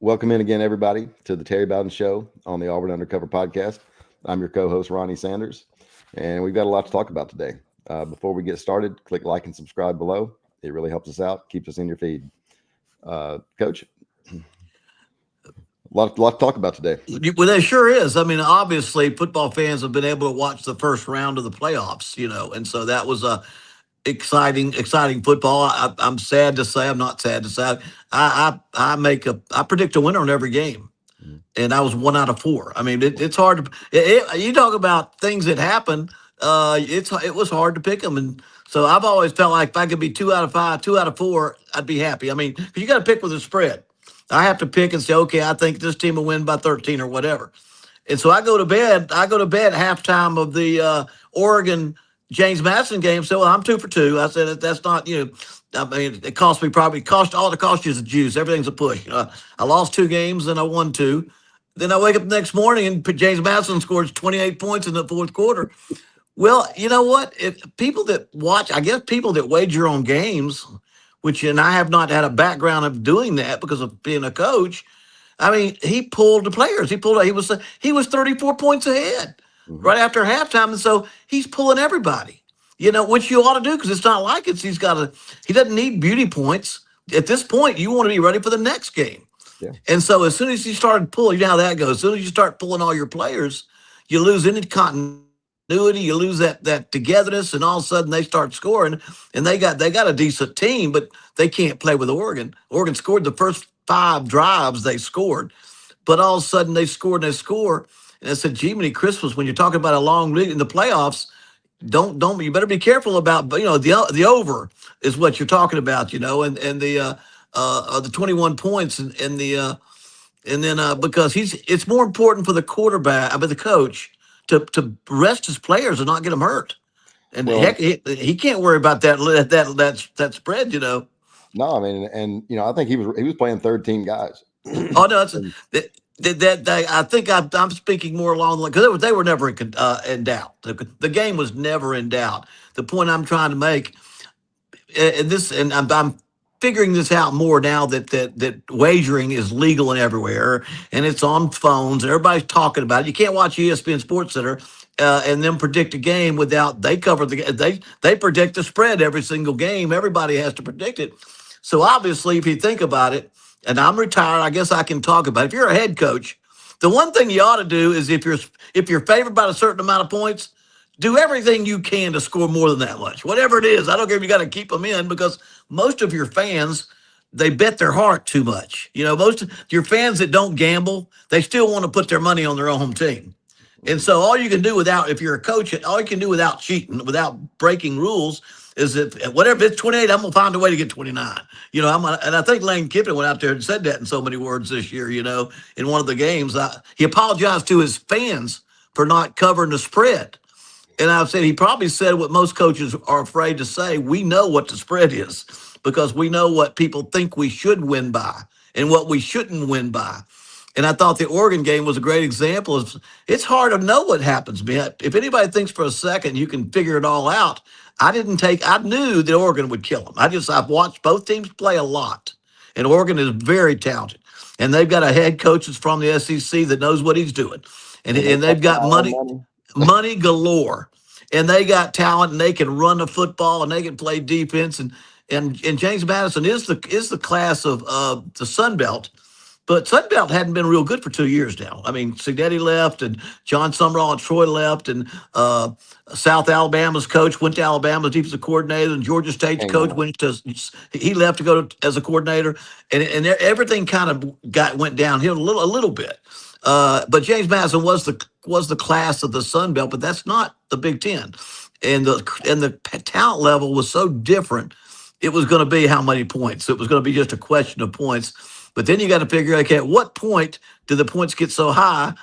Welcome in again, everybody, to the Terry Bowden Show on the Auburn Undercover Podcast. I'm your co-host, Ronnie Sanders, and we've got a lot to talk about today. Before we get started, click like and subscribe below. It really helps us out, keeps us in your feed. Coach, a lot to talk about today. Well, there sure is. I mean, obviously, football fans have been able to watch the first round of the playoffs, and so that was a exciting football. I'm sad to say, I'm not sad to say, I predict a winner in every game, Mhm. and I was 1 out of 4. I mean, it's hard to you talk about things that happen. It was hard to pick them, and so I've always felt like if I could be 2 out of 5, 2 out of 4, I'd be happy. I mean, 'cause you got to pick with a spread. I have to pick and say, okay, I think this team will win by 13 or whatever. And so I go to bed. I go to bed halftime of the Oregon James Madison game. So I'm 2 for 2. I said that's not I mean, it cost me probably all it cost you is the juice. Everything's a push. I lost 2 games, then I won 2. Then I wake up the next morning and James Madison scores 28 points in the fourth quarter. Well, you know what? If people that watch, I guess people that wager on games, and I have not had a background of doing that because of being a coach. I mean, he pulled the players. He was 34 points ahead Mhm. right after halftime, and so he's pulling everybody. Which you ought to do because it's not like he doesn't need beauty points at this point. You want to be ready for the next game, Yeah. and so as soon as he started pulling, you know how that goes. As soon as you start pulling all your players, you lose any continuity. You lose that togetherness, and all of a sudden they start scoring, and they got a decent team, but they can't play with Oregon. Oregon scored the first 5 drives they scored, but all of a sudden they scored and they score. And I said, "Gee, many Christmas when you're talking about a long lead in the playoffs, don't you better be careful about the over is what you're talking about, and the 21 points and then because it's more important for the quarterback, I mean the coach to rest his players and not get them hurt. And Well, heck, he can't worry about that spread, no, I mean, and I think he was playing third team guys. Oh no, it's And, I think I'm speaking more along the line because they were never in doubt. The game was never in doubt. The point I'm trying to make, and I'm figuring this out more now that wagering is legal and everywhere, and it's on phones, and everybody's talking about it. You can't watch ESPN Sports Center and then predict a game without they predict the spread every single game. Everybody has to predict it. So obviously, if you think about it, and I'm retired, I guess I can talk about it. If you're a head coach, the one thing you ought to do is if you're favored by a certain amount of points, do everything you can to score more than that much, whatever it is. I don't care if you got to keep them in because most of your fans, they bet their heart too much. Most of your fans that don't gamble, they still want to put their money on their own team. And Mhm. so all you can do if you're a coach, all you can do without cheating, without breaking rules, is if whatever it's 28, I'm gonna find a way to get 29. And I think Lane Kiffin went out there and said that in so many words this year. In one of the games, he apologized to his fans for not covering the spread. And I've said he probably said what most coaches are afraid to say. We know what the spread is because we know what people think we should win by and what we shouldn't win by. And I thought the Oregon game was a great example. It's hard to know what happens, man. If anybody thinks for a second you can figure it all out, I knew that Oregon would kill them. I've watched both teams play a lot, and Oregon is very talented. And they've got a head coach that's from the SEC that knows what he's doing. And, and they and they've spent got all money money. money galore, and they got talent, and they can run the football, and they can play defense, and James Madison is the class of the Sun Belt. But Sun Belt hadn't been real good for 2 years now. I mean, Signetti left, and John Summerall and Troy left, and South Alabama's coach went to Alabama's defensive coordinator, and Georgia State's Came coach in. he left to go as a coordinator, and everything kind of went downhill a little bit. But James Madison was the class of the Sun Belt, but that's not the Big Ten, and the talent level was so different. It was going to be how many points? It was going to be just a question of points. But then you got to figure, okay, at what point do the points get so high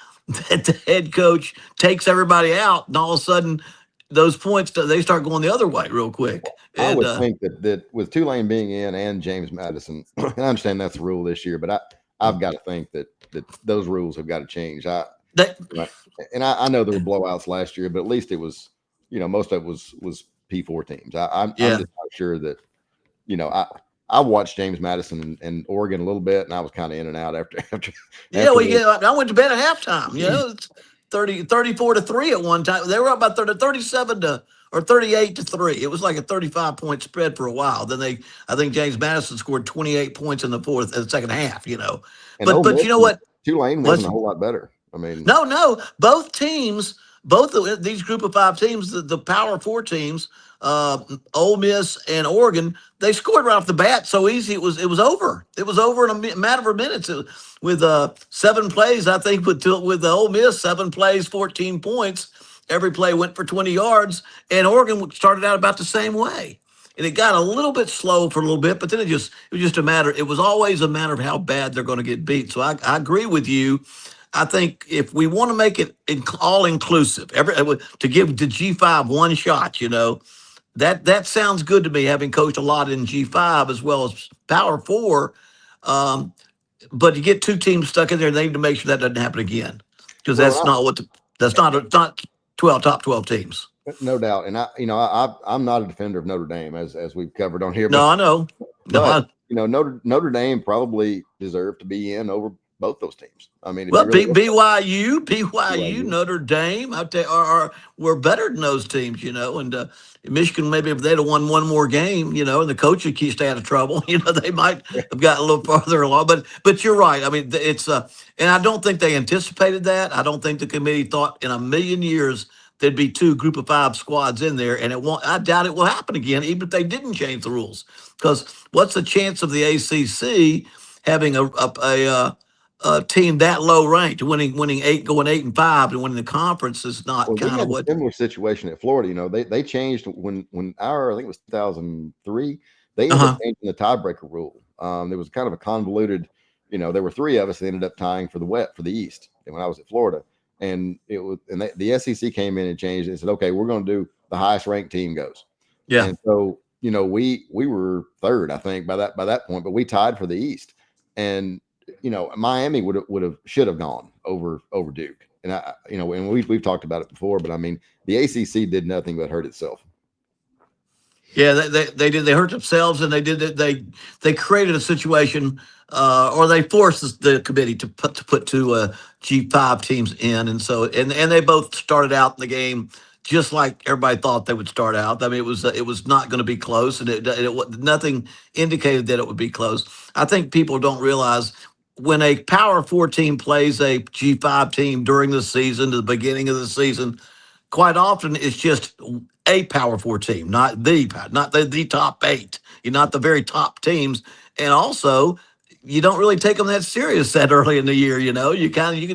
that the head coach takes everybody out, and all of a sudden those points they start going the other way real quick? I And would think that with Tulane being in and James Madison, and I understand that's the rule this year, but I've got to think that those rules have got to change. that, Right. And I know there were blowouts last year, but at least it was, most of it was P4 teams. I'm yeah, just not sure that, you know, I I watched James Madison and Oregon a little bit, and I was kind of in and out after Yeah, after well, the. yeah, I went to bed at halftime. It's 34-3 at one time. They were up by 37 to or 38-3. It was like a 35-point spread for a while. Then I think James Madison scored 28 points in the second half. And But you know what? Tulane wasn't Let's a whole lot better. I mean, no. Both teams, these group of five teams, the Power Four teams, Ole Miss and Oregon, they scored right off the bat so easy. It was over. It was over in a matter of minutes. With 7 plays, I think with the Ole Miss 7 plays, 14 points. Every play went for 20 yards, and Oregon started out about the same way. And it got a little bit slow for a little bit, but then it was just a matter. It was always a matter of how bad they're going to get beat. So I agree with you. I think if we want to make it all inclusive, to give the G5 one shot, that sounds good to me. Having coached a lot in G5 as well as Power Four, um, but you get two teams stuck in there, they need to make sure that doesn't happen again, because well, that's not what that's not it's not 12 teams. no doubt, and I'm not a defender of Notre Dame as we've covered on here, No, I know. No, but Notre Dame probably deserved to be in over both those teams. I mean, if you well, really look at BYU, BYU, Notre Dame, I tell you, we're better than those teams, and Michigan, maybe if they'd have won one more game, and the coach would keep stay out of trouble, they might have gotten a little farther along. But you're right. I mean, it's and I don't think they anticipated that. I don't think the committee thought in a million years there'd be two group of five squads in there, and it won't. I doubt it will happen again, even if they didn't change the rules. Because what's the chance of the ACC having a team that low ranked, winning eight, going 8-5, and winning the conference is not well, we kind of had a what. similar situation at Florida. They changed when I think it was 2003. They Uh ended up huh. changing the tiebreaker rule. There was kind of a convoluted. There were three of us that ended up tying for the East. And when I was at Florida, and the SEC came in and changed it and said, okay, we're going to do the highest ranked team goes. Yeah. And so we were third, I think, by that point, but we tied for the East. And Miami would have should have gone over Duke. And and we've talked about it before, but I mean, the ACC did nothing but hurt itself. Yeah, they did. They hurt themselves, and they created a situation, or they forced the committee to put two G5 teams in, and so and they both started out in the game just like everybody thought they would start out. I mean, it was not going to be close, and nothing indicated that it would be close. I think people don't realize when a Power Four team plays a G5 team during the season, the beginning of the season, quite often it's just a Power Four team, not the top eight. You're not the very top teams, and also you don't really take them that serious that early in the year. You kind of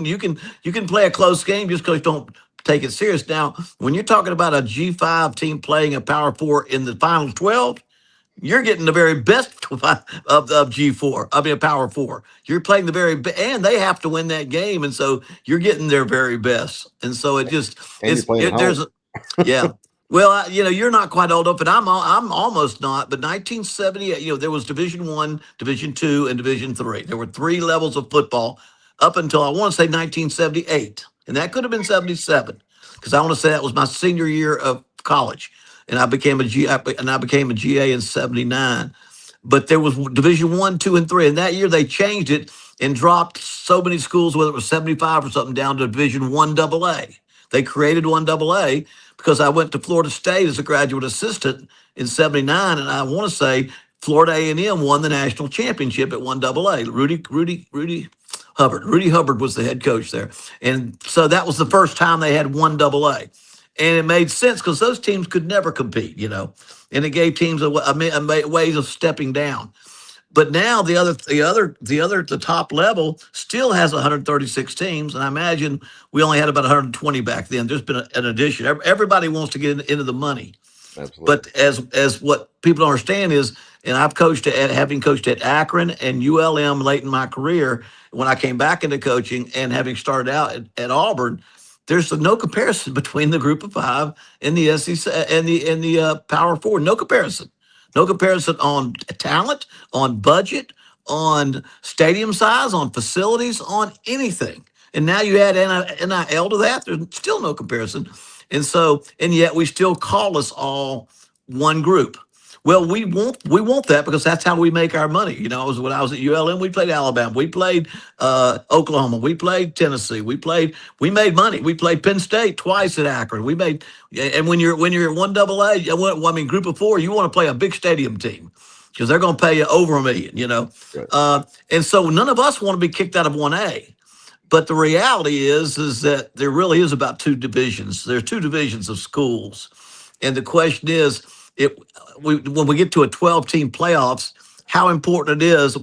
you can play a close game just because you don't take it serious. Now, when you're talking about a G5 team playing a Power Four in the final 12, you're getting the very best of G4. I mean, a Power Four. You're playing the and they have to win that game, and so you're getting their very best. And so And you're playing at home. yeah. Well, you're not quite old enough, and I'm almost not. But 1978, there was Division One, Division Two, and Division Three. There were three levels of football up until I want to say 1978, and that could have been 77 because I want to say that was my senior year of college, and I became a GA in 79. But there was Division One, Two, and Three, and that year they changed it and dropped so many schools, whether it was 75 or something, down to Division One AA. They created One AA because I went to Florida State as a graduate assistant in '79, and I want to say Florida A&M won the national championship at One AA. Rudy Hubbard was the head coach there, and so that was the first time they had One AA. And it made sense because those teams could never compete, and it gave teams ways of stepping down. But now the top level still has 136 teams, and I imagine we only had about 120 back then. There's been an addition. Everybody wants to get into the money, Absolutely. but as what people don't understand is, and having coached at Akron and ULM late in my career, when I came back into coaching and having started out at Auburn, there's no comparison between the Group of Five and the SEC and the Power Four. No comparison. No comparison on talent, on budget, on stadium size, on facilities, on anything. And now you add NIL to that, there's still no comparison. And yet we still call us all one group. Well, we want that because that's how we make our money. When I was at ULM, we played Alabama, we played Oklahoma, we played Tennessee, we made money. We played Penn State twice at Akron. We made, and when you're at one double A, group of four, you want to play a big stadium team because they're going to pay you over $1 million. Right. And so none of us want to be kicked out of 1A. But the reality is that there really is about two divisions. There are two divisions of schools, and the question is, when we get to a 12-team playoffs, how important it is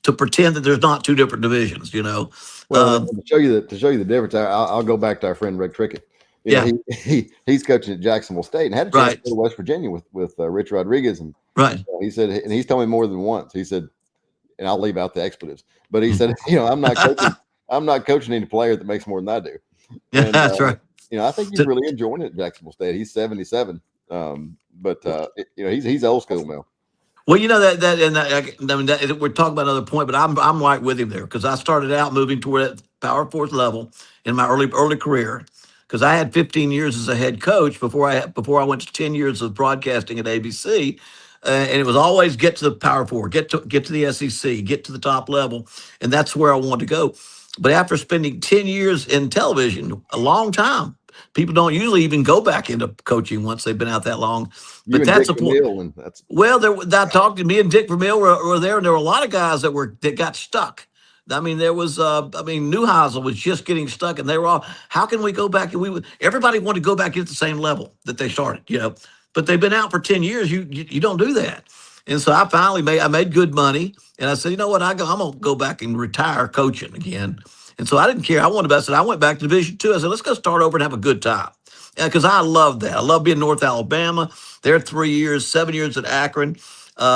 to pretend that there's not two different divisions. Well, Um, to show you the difference, I'll go back to our friend Rick Trickett. yeah, He's coaching at Jacksonville State and had a chance to right, go to West Virginia with Rich Rodriguez, and right. he said, and he's told me more than once. He said, and I'll leave out the expletives, but he said, I'm not coaching any player that makes more than I do, Yeah, and that's right. I think he's really enjoying it at Jacksonville State. He's 77, but he's old school now. Well, that, and that, I mean, we're talking about another point, but I'm right with him there because I started out moving toward that power fourth level in my early career because I had 15 years as a head coach before I went to 10 years of broadcasting at ABC, and it was always get to the power four, get to the SEC, get to the top level, and that's where I wanted to go. But after spending 10 years in television, a long time, people don't usually even go back into coaching once they've been out that long. You But and Dick that's the point. Vermeil, and that's Well, I talked to me and Dick Vermeil were there, and there were a lot of guys that got stuck. I mean, there was, Newhousel was just getting stuck, and they were all, how can we go back? And everybody wanted to go back at the same level that they started. But they've been out for 10 years. You don't do that. And so I made good money, and I said, you know what, I'm gonna go back and retire coaching again. And so I didn't care. I went back to Division Two. I said, let's go start over and have a good time. Because I love that. I love being North Alabama. There 3 years, 7 years at Akron.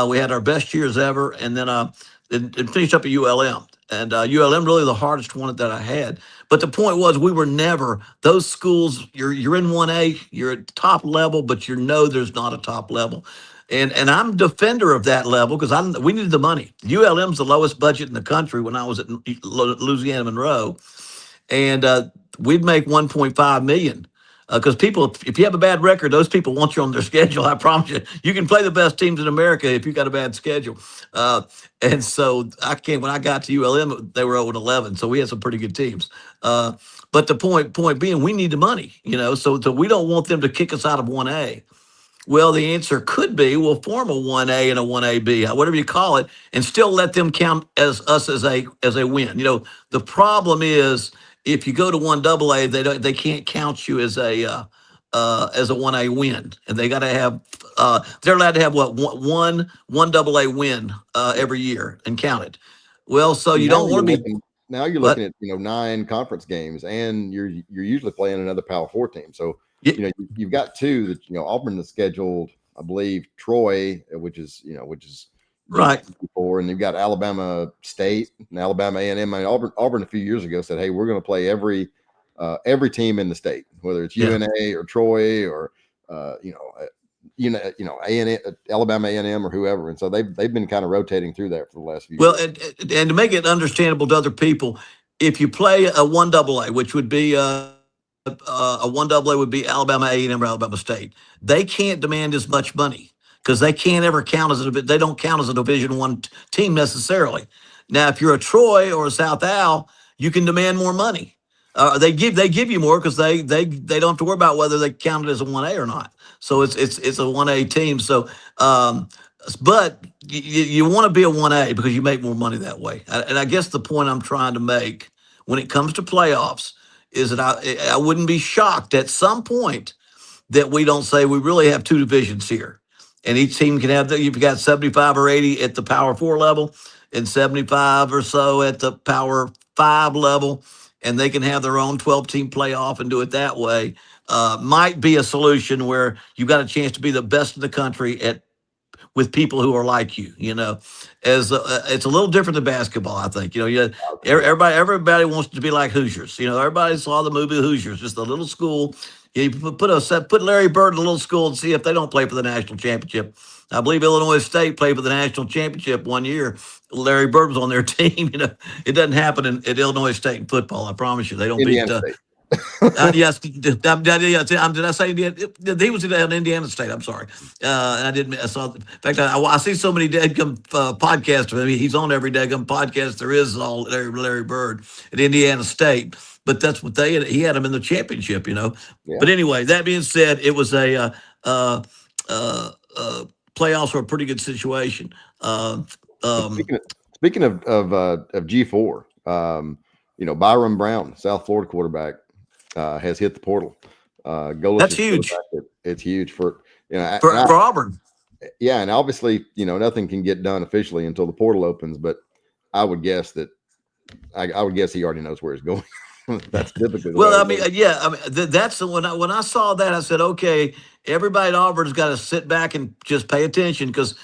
We had our best years ever, and then and finished up at ULM. And ULM really the hardest one that I had. But the point was, we were never those schools. You're in 1A, you're at top level, but there's not a top level. And I'm a defender of that level because we needed the money. ULM's the lowest budget in the country when I was at Louisiana Monroe, and we'd make 1.5 million because people, if you have a bad record, those people want you on their schedule. I promise you, you can play the best teams in America if you got a bad schedule. And so when I got to ULM, they were 0-11, so we had some pretty good teams. But the point being, we need the money, so we don't want them to kick us out of 1A. Well, the answer could be we'll form a 1A and a 1AB, whatever you call it, and still let them count us as a win. The problem is if you go to 1AA, they can't count you as a 1A win, and they got to have they're allowed to have what one AA win every year and count it. Well, so you now don't you're want to be. looking now you're But looking at 9 conference games, and you're usually playing another Power Four team. So yeah, you've got two that Auburn is scheduled, I believe, Troy, which is right. before, and you've got Alabama State and Alabama A&M. I mean, Auburn a few years ago said, hey, we're going to play every team in the state, whether it's Yeah. UNA or Troy or A&M, Alabama A&M or whoever. And so they've been kind of rotating through that for the last few Well, years. and to make it understandable to other people, if you play a 1AA, which would be a 1AA would be Alabama A&M or Alabama State, they can't demand as much money because they can't ever count they don't count as a Division One team necessarily. Now, if you're a Troy or a South Al, you can demand more money. They give you more because they don't have to worry about whether they count it as a 1A or not. So it's a 1A team. So but you want to be a 1A because you make more money that way. And I guess the point I'm trying to make when it comes to playoffs is that I wouldn't be shocked at some point that we don't say we really have two divisions here. And each team can have you've got 75 or 80 at the Power Four level and 75 or so at the Power Five level. And they can have their own 12-team playoff and do it that way. Might be a solution where you've got a chance to be the best in the country with people who are like you. As it's a little different than basketball. I think everybody wants to be like Hoosiers. Everybody saw the movie Hoosiers, just a little school. You put Larry Bird in a little school and see if they don't play for the national championship. I believe Illinois State played for the national championship one year. Larry Bird was on their team. It doesn't happen at Illinois State in football. I promise you, they don't beat. Indiana State. Yes, did I say Indiana? He was at Indiana State. I'm sorry, and I didn't. I saw. In fact, I see so many deadgum podcasts of him. He's on every deadgum podcast there is. All Larry Bird at Indiana State, but that's what he had him in the championship. Yeah. But anyway, that being said, it was a uh, playoffs were a pretty good situation. And Um, speaking of G4, Byron Brown, South Florida quarterback, has hit the portal. that's Golish's huge quarterback. It's huge for for Auburn. yeah, and obviously nothing can get done officially until the portal opens. But I would guess that I would guess he already knows where he's going. That's typically the way Well, I it mean, works. yeah, I mean, that's when I saw that, I said, okay, everybody at Auburn's got to sit back and just pay attention because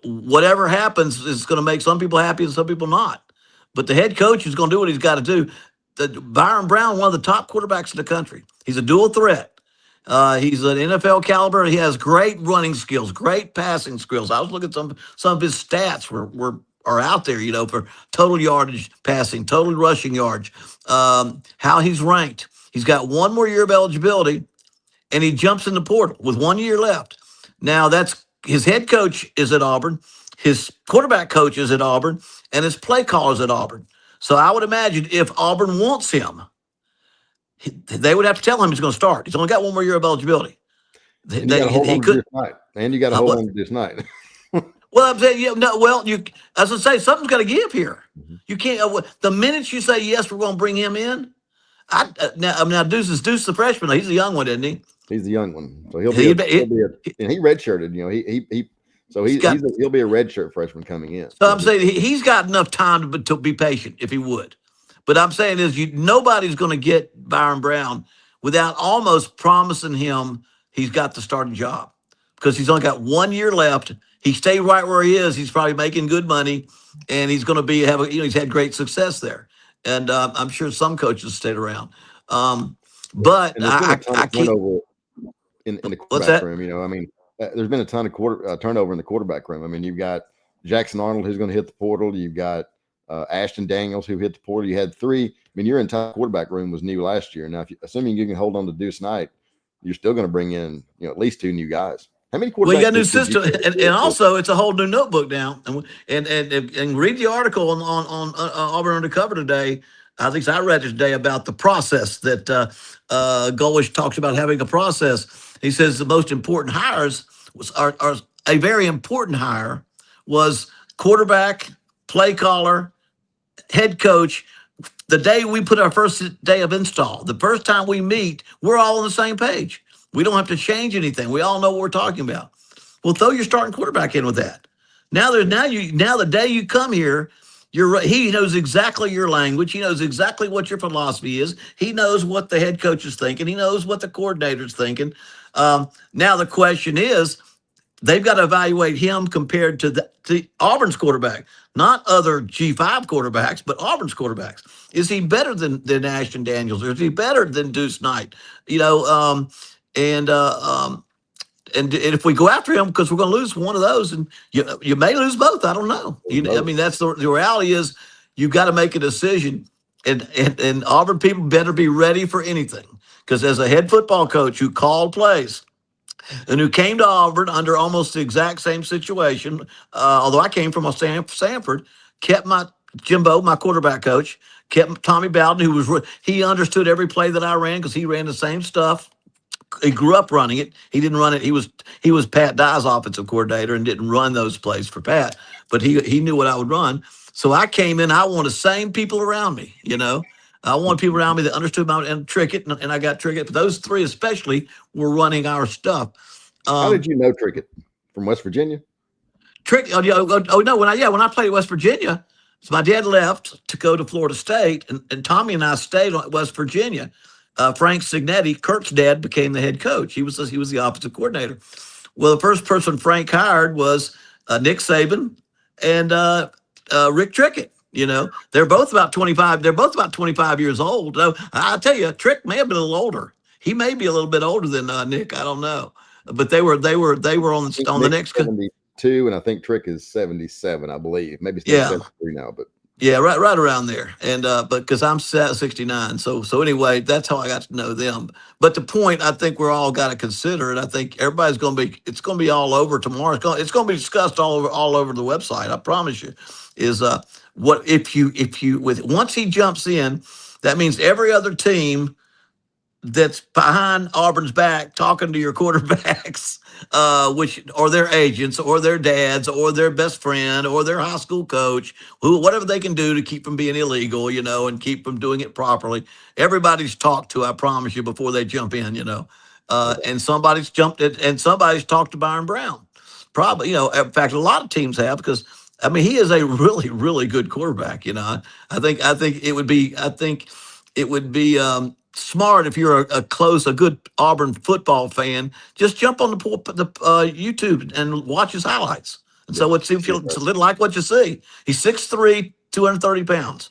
whatever happens is going to make some people happy and some people not. But the head coach is going to do what he's got to do. Byron Brown, one of the top quarterbacks in the country, he's a dual threat. He's an NFL caliber. He has great running skills, great passing skills. I was looking at some of his stats are out there, for total yardage passing, total rushing yards, how he's ranked. He's got one more year of eligibility, and he jumps in the portal with 1 year left. Now that's his head coach is at Auburn, his quarterback coach is at Auburn, and his play caller is at Auburn. So I would imagine if Auburn wants him, they would have to tell him he's going to start. He's only got 1 more year of eligibility. And you got to hold He on to this could. night. And you got to hold on to this night. Well, I'm saying, no. Well, as I say, something's got to give here. Mhm. You can't. The minute you say yes, we're going to bring him in. Now Deuce the freshman. He's a young one, isn't he? He's the young one, so he'll He, be and he redshirted. he's got. He'll be a redshirt freshman coming in. So I'm saying he's got enough time to be patient if he would. But I'm saying is nobody's going to get Byron Brown without almost promising him he's got the starting job because he's only got 1 year left. He stayed right where he is. He's probably making good money, and he's going to he's had great success there. And I'm sure some coaches stayed around. But And there's been a ton I of can't. turnover in the What's quarterback that? room. I mean, there's been a ton of turnover in the quarterback room. I mean, you've got Jackson Arnold who's going to hit the portal. You've got Ashton Daniels who hit the portal. You had three. I mean, your entire quarterback room was new last year. Now, assuming you can hold on to Deuce Knight, you're still going to bring in at least two new guys. How many Well, you got quarterbacks a new did you system, and also it's a whole new notebook now. And read the article on Auburn Undercover today. At least I read it today about the process that Golish talks about having a process. He says the most important hires are a very important hire was quarterback, play caller, head coach. The day we put our first day of install, the first time we meet, we're all on the same page. We don't have to change anything. We all know what we're talking about. Well, throw your starting quarterback in with that. Now the day you come here, he knows exactly your language. He knows exactly what your philosophy is. He knows what the head coach is thinking. He knows what the coordinator's thinking. Now the question is, they've got to evaluate him compared to Auburn's quarterback, not other G5 quarterbacks, but Auburn's quarterbacks. Is he better than Ashton Daniels, or is he better than Deuce Knight? You know, and and if we go after him because we're going to lose one of those, and you may lose both. I don't know. I mean, that's the reality is you've got to make a decision, and Auburn people better be ready for anything because as a head football coach who called plays and who came to Auburn under almost the exact same situation, although I came from a Sanford, kept my Jimbo, my quarterback coach, kept Tommy Bowden, he understood every play that I ran because he ran the same stuff. He grew up running it. He didn't run it. He was Pat Dye's offensive coordinator and didn't run those plays for Pat, but he knew what I would run. So I came in. I wanted the same people around me. I wanted people around me that understood my and Trickett, and I got Trickett. But those three especially were running our stuff. How did you know Trickett from West Virginia? No, when I played at West Virginia, so my dad left to go to Florida State, and Tommy and I stayed at West Virginia. Frank Signetti, Kurt's dad, became the head coach. He was the offensive coordinator. Well, the first person Frank hired was Nick Saban and Rick Trickett. They're both about 25. They're both about 25 years old. Though I tell you, Trick may have been a little older. He may be a little bit older than Nick. I don't know, but they were on the next. 72, and I think Trick is 77, I believe. Maybe it's 73 now, but Yeah, right around there. And but because I'm 69, so anyway, that's how I got to know them. But the point I think we're all got to consider, and I think everybody's going to be, it's going to be all over tomorrow. It's going to be discussed all over the website. I promise you. Is what if you with once he jumps in, that means every other team that's behind Auburn's back talking to your quarterbacks, which or their agents or their dads or their best friend or their high school coach, who whatever they can do to keep from being illegal, and keep from doing it properly. Everybody's talked to, I promise you, before they jump in. And somebody's jumped it, and somebody's talked to Byron Brown. Probably, in fact, a lot of teams have because. I mean, he is a really, really good quarterback. I think it would be smart if you're a good Auburn football fan. Just jump on the YouTube and watch his highlights. And Yeah, so it's if you it's a little like what you see. He's 6'3", 230 pounds,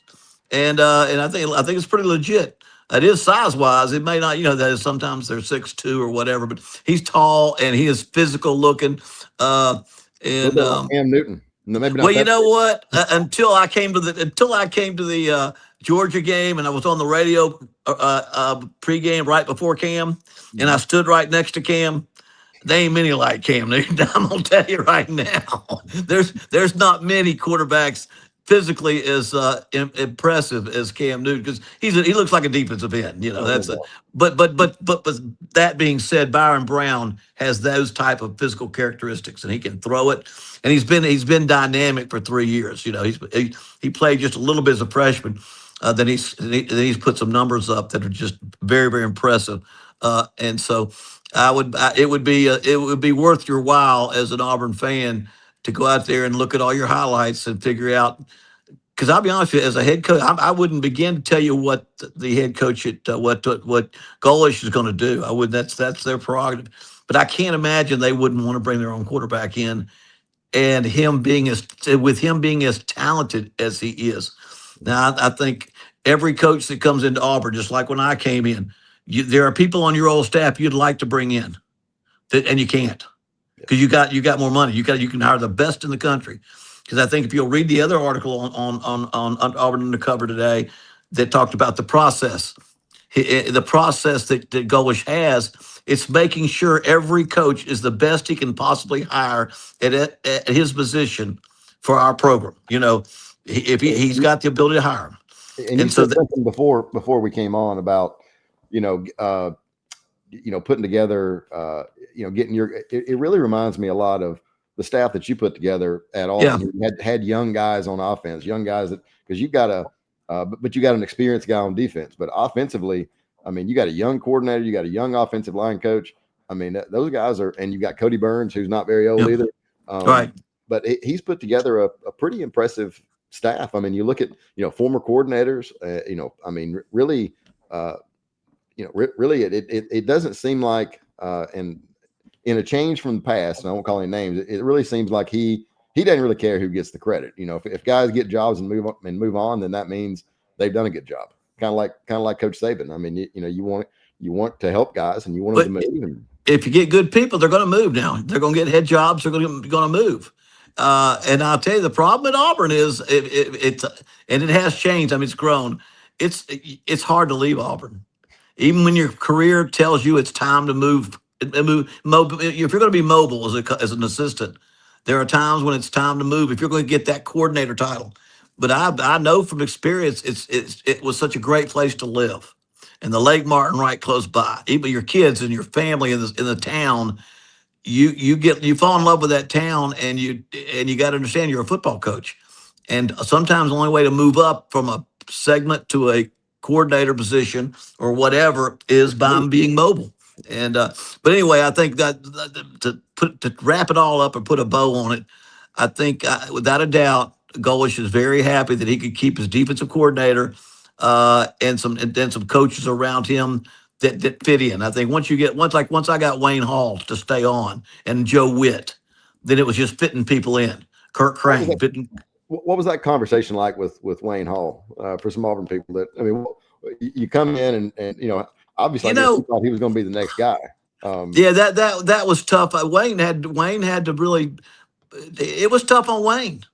and I think it's pretty legit. It is size wise. It may not, that sometimes they're 6'2" or whatever, but he's tall and he is physical looking. Uh, a little and bit like Cam Newton. No, maybe well, not you that. know what? Until I came to the Georgia game, and I was on the radio pregame right before Cam, and I Mhm. stood right next to Cam. They ain't many like Cam Newton. I'm gonna tell you right now. There's not many quarterbacks physically as impressive as Cam Newton because he looks like a defensive end. Oh, no That's a doubt. but that being said, Byron Brown has those type of physical characteristics, and he can throw it. And he's been dynamic for 3 years. He played just a little bit as a freshman. Then he's put some numbers up that are just very very impressive. And so it would be worth your while as an Auburn fan to go out there and look at all your highlights and figure out. Because I'll be honest with you, as a head coach, I wouldn't begin to tell you what the head coach at what Golish is going to do. I would. That's their prerogative. But I can't imagine they wouldn't want to bring their own quarterback in, and him being as talented as he is. Now, I think every coach that comes into Auburn, just like when I came in, there are people on your old staff you'd like to bring in and you can't Yeah. because you got more money. You can hire the best in the country. Because I think if you'll read the other article on Auburn Undercover today that talked about the process, the process that Golish has, it's making sure every coach is the best he can possibly hire at his position for our program. If he's got the ability to hire him, And you and so said something before we came on about you know uh, putting together getting it really reminds me a lot of the staff that you put together at yeah, Auburn. You had young guys on offense, young guys that because you got but you got an experienced guy on defense. But offensively, I mean, you got a young coordinator, you got a young offensive line coach. I mean, those guys are, and you got Cody Burns, who's not very old yeah, either. Um, right, but he's put together a pretty impressive staff. I mean, you look at former coordinators. I mean, really. Really, it doesn't seem like, and in a change from the past, and I won't call any names, it really seems like he doesn't really care who gets the credit. If guys get jobs and move on, then that means they've done a good job. Kind of like Coach Saban. I mean, you want to help guys and you want them but to move. And if you get good people, they're going to move now. They're going to get head jobs. They're going to move. And I'll tell you, the problem at Auburn is and it has changed. I mean, it's grown. It's hard to leave Auburn, even when your career tells you it's time to move. If you're going to be mobile as an assistant, there are times when it's time to move. If you're going to get that coordinator title, but I know from experience, it was such a great place to live, and the Lake Martin right close by. Even your kids and your family in the town, you fall in love with that town, and you got to understand you're a football coach, and sometimes the only way to move up from a segment to a coordinator position or whatever is by being mobile. And but anyway, I think that to wrap it all up and put a bow on it, I think without a doubt, Golish is very happy that he could keep his defensive coordinator and then some coaches around him that fit in. I think once I got Wayne Hall to stay on and Joe Witt, then it was just fitting people in. Kirk what was Crane fitting. what was that conversation like with Wayne Hall for some Auburn people? That I mean, you come in and obviously You I guess he know, thought he was going to be the next guy. Um, yeah, that was tough. Wayne had to really. It was tough on Wayne,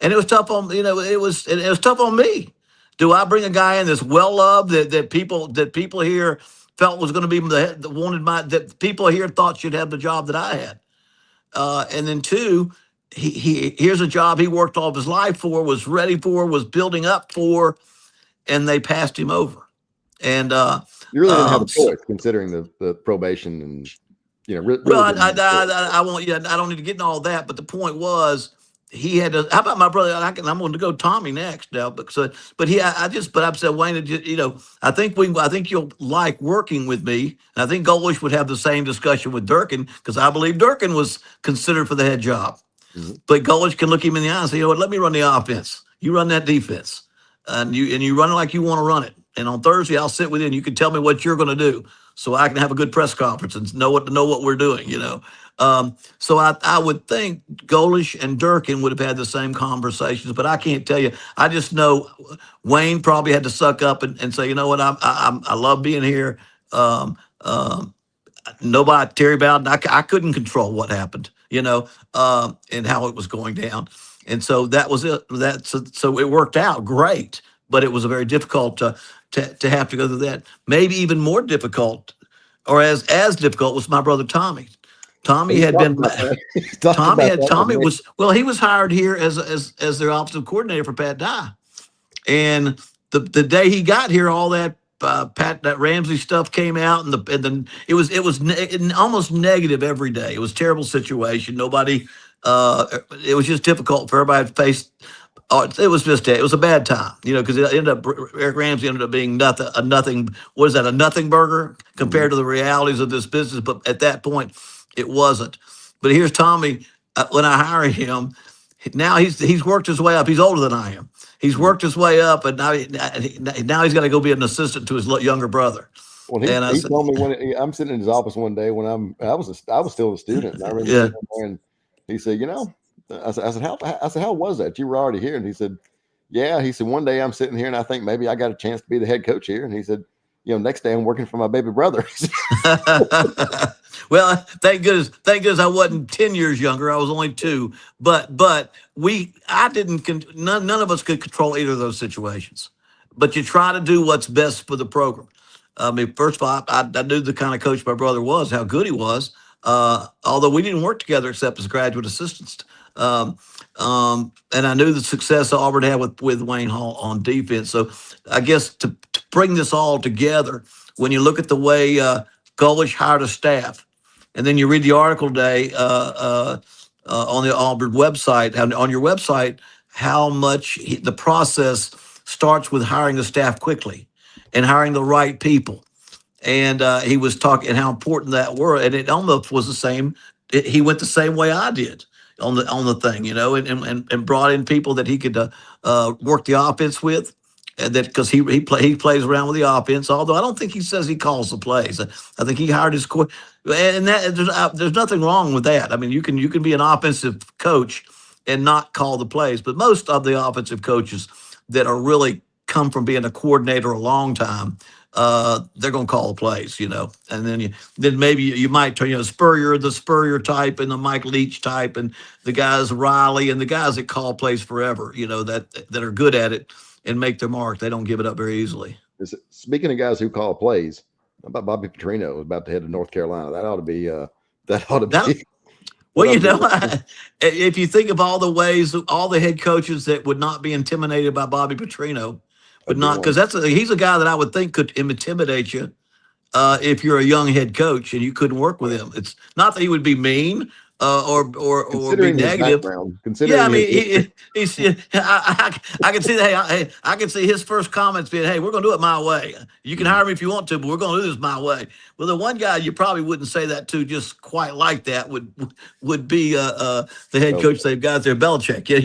and it was tough on it was tough on me. Do I bring a guy in that's well loved that people here felt was going to be the wanted my that people here thought should have the job that I had, and then two, he here's a job he worked all of his life for, was ready for, was building up for, and they passed him over. And You really didn't have a so, choice considering the probation and well, really didn't have a choice. I won't. Yeah, I don't need to get into all that. But the point was, he had to. How about my brother? I'm going to go Tommy next now. But but I've said Wayne. I think you'll like working with me. And I think Golish would have the same discussion with Durkin because I believe Durkin was considered for the head job. Mhm. But Golish can look him in the eye and say, you know what? Let me run the offense. You run that defense, and you run it like you want to run it. And on Thursday, I'll sit with you, and you can tell me what you're going to do, so I can have a good press conference and know what we're doing. So I would think Golish and Durkin would have had the same conversations, but I can't tell you. I just know Wayne probably had to suck up and say, you know what, I love being here. Nobody, Terry Bowden, I couldn't control what happened, and how it was going down. And so that was it. So it worked out great, but it was a very difficult to have to go through that. Maybe even more difficult, or as difficult, was my brother Tommy. Tommy He's had talked been. about that. He's talked about that with Tommy me. was well. He was hired here as their offensive coordinator for Pat Dye, and the day he got here, all that Ramsey stuff came out, and then almost negative every day. It was a terrible situation. Nobody. It was just difficult for everybody to face. Oh, it was a bad time, because it ended up Eric Ramsey ended up being nothing. What is that? A nothing burger Mhm. compared to the realities of this business. But at that point, it wasn't. But here's Tommy. When I hired him, now he's worked his way up. He's older than I am. He's Mhm. worked his way up, and now he's got to go be an assistant to his younger brother. Well, And I he said, told me I'm sitting in his office one day when I was still a student, and I remember yeah. sitting there, and he said, I said, how was that? You were already here, and he said, yeah. He said, one day I'm sitting here, and I think maybe I got a chance to be the head coach here, and he said, next day I'm working for my baby brother. Well, thank goodness I wasn't 10 years younger. I was only 2. But I didn't. None of us could control either of those situations. But you try to do what's best for the program. I mean, first of all, I knew the kind of coach my brother was, how good he was. Although we didn't work together except as graduate assistants. Um, and I knew the success Auburn had with Wayne Hall on defense. So I guess to bring this all together, when you look at the way Golish hired a staff, and then you read the article today on the Auburn website, on your website, how much the process starts with hiring the staff quickly and hiring the right people. And he was talking how important that were, and it almost was the same. He went the same way I did on the thing, and brought in people that he could work the offense with, and that because he plays around with the offense. Although I don't think he says he calls the plays. I think he hired his coach, and that there's nothing wrong with that. I mean, you can be an offensive coach and not call the plays, but most of the offensive coaches that are really come from being a coordinator a long time, they're going to call the plays, and then maybe you might turn, the Spurrier type and the Mike Leach type and the guys Riley and the guys that call plays forever, that are good at it and make their mark. They don't give it up very easily. Speaking of guys who call plays, how about Bobby Petrino about to head to North Carolina? That ought to be that ought to Now, be that well, ought to be if you think of all the ways, all the head coaches that would not be intimidated by Bobby Petrino, would that'd be not, one. because he's a guy that I would think could intimidate you if you're a young head coach and you couldn't work with him. It's not that he would be mean or be Considering his negative. background, Yeah, I considering his mean, history. he's. I can see that. I can see his first comments being, "Hey, we're going to do it my way. You can Mhm. hire me if you want to, but we're going to do this my way." Well, the one guy you probably wouldn't say that to just quite like that would be the head So coach they've got there, Belichick. Yeah,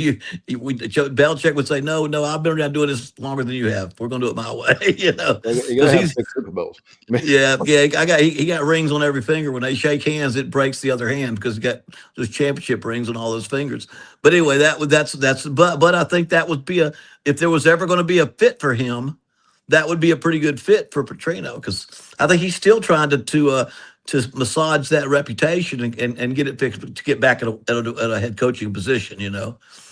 Belichick would say, "No, no, I've been around doing this longer than you have. We're going to do it my way." you Because gotta have he's 6 Super Bowls. I mean, yeah. He got rings on every finger. When they shake hands, it breaks the other hand because he got those championship rings on all those fingers. But anyway, but I think that would be if there was ever going to be a fit for him, that would be a pretty good fit for Petrino because I think he's still trying to massage that reputation and get it fixed to get back at a head coaching position.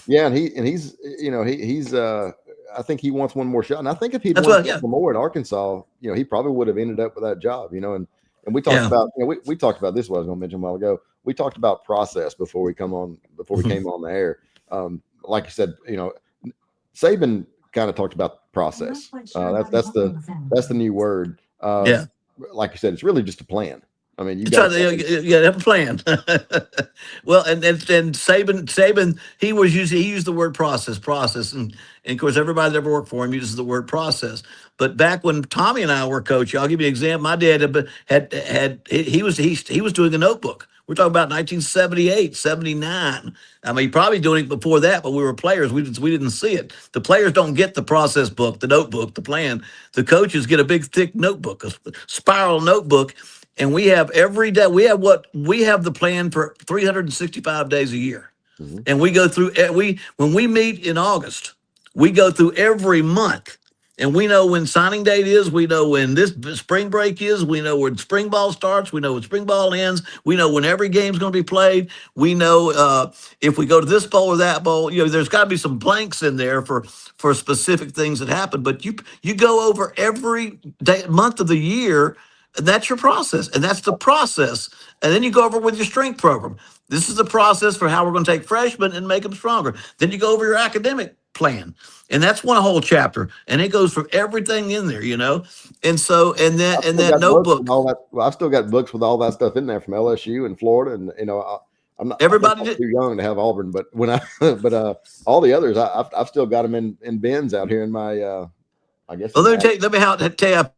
Yeah, and he's he's I think he wants one more shot. And I think if he'd That's won a what. Yeah, couple more at Arkansas, he probably would have ended up with that job, and we talked yeah. about, we talked about this, what I was going to mention a while ago. We talked about process before we came on the air. Like you said, Saban kind of talked about process. That's the new word. Yeah. Like you said, it's really just a plan. I mean, you Try got to, to. yeah, have a plan. Well, and Saban, he used the word process, and of course everybody that ever worked for him uses the word process. But back when Tommy and I were coaching, I'll give you an example. My dad had he was doing a notebook. We're talking about 1978, 79. I mean, probably doing it before that, but we were players. We didn't see it. The players don't get the process book, the notebook, the plan. The coaches get a big thick notebook, a spiral notebook, and we have every day. We have the plan for 365 days a year, Mhm. and we go through. We when we meet in August, we go through every month, and we know when signing date is. We know when this spring break is. We know when spring ball starts. We know when spring ball ends. We know when every game's going to be played. We know if we go to this bowl or that bowl. There's got to be some blanks in there for specific things that happen. But you go over every day, month of the year, and that's your process, and that's the process. And then you go over with your strength program. This is the process for how we're going to take freshmen and make them stronger. Then you go over your academic plan, and that's one whole chapter, and it goes from everything in there. And so, I've and still that got books with notebook, all that. Well, I've still got books with all that stuff in there from LSU and Florida, and I'm not. I think everybody I'm did. too young to have Auburn, but but all the others, I've still got them in bins out here in my I guess Well, in my attic. let me tell you how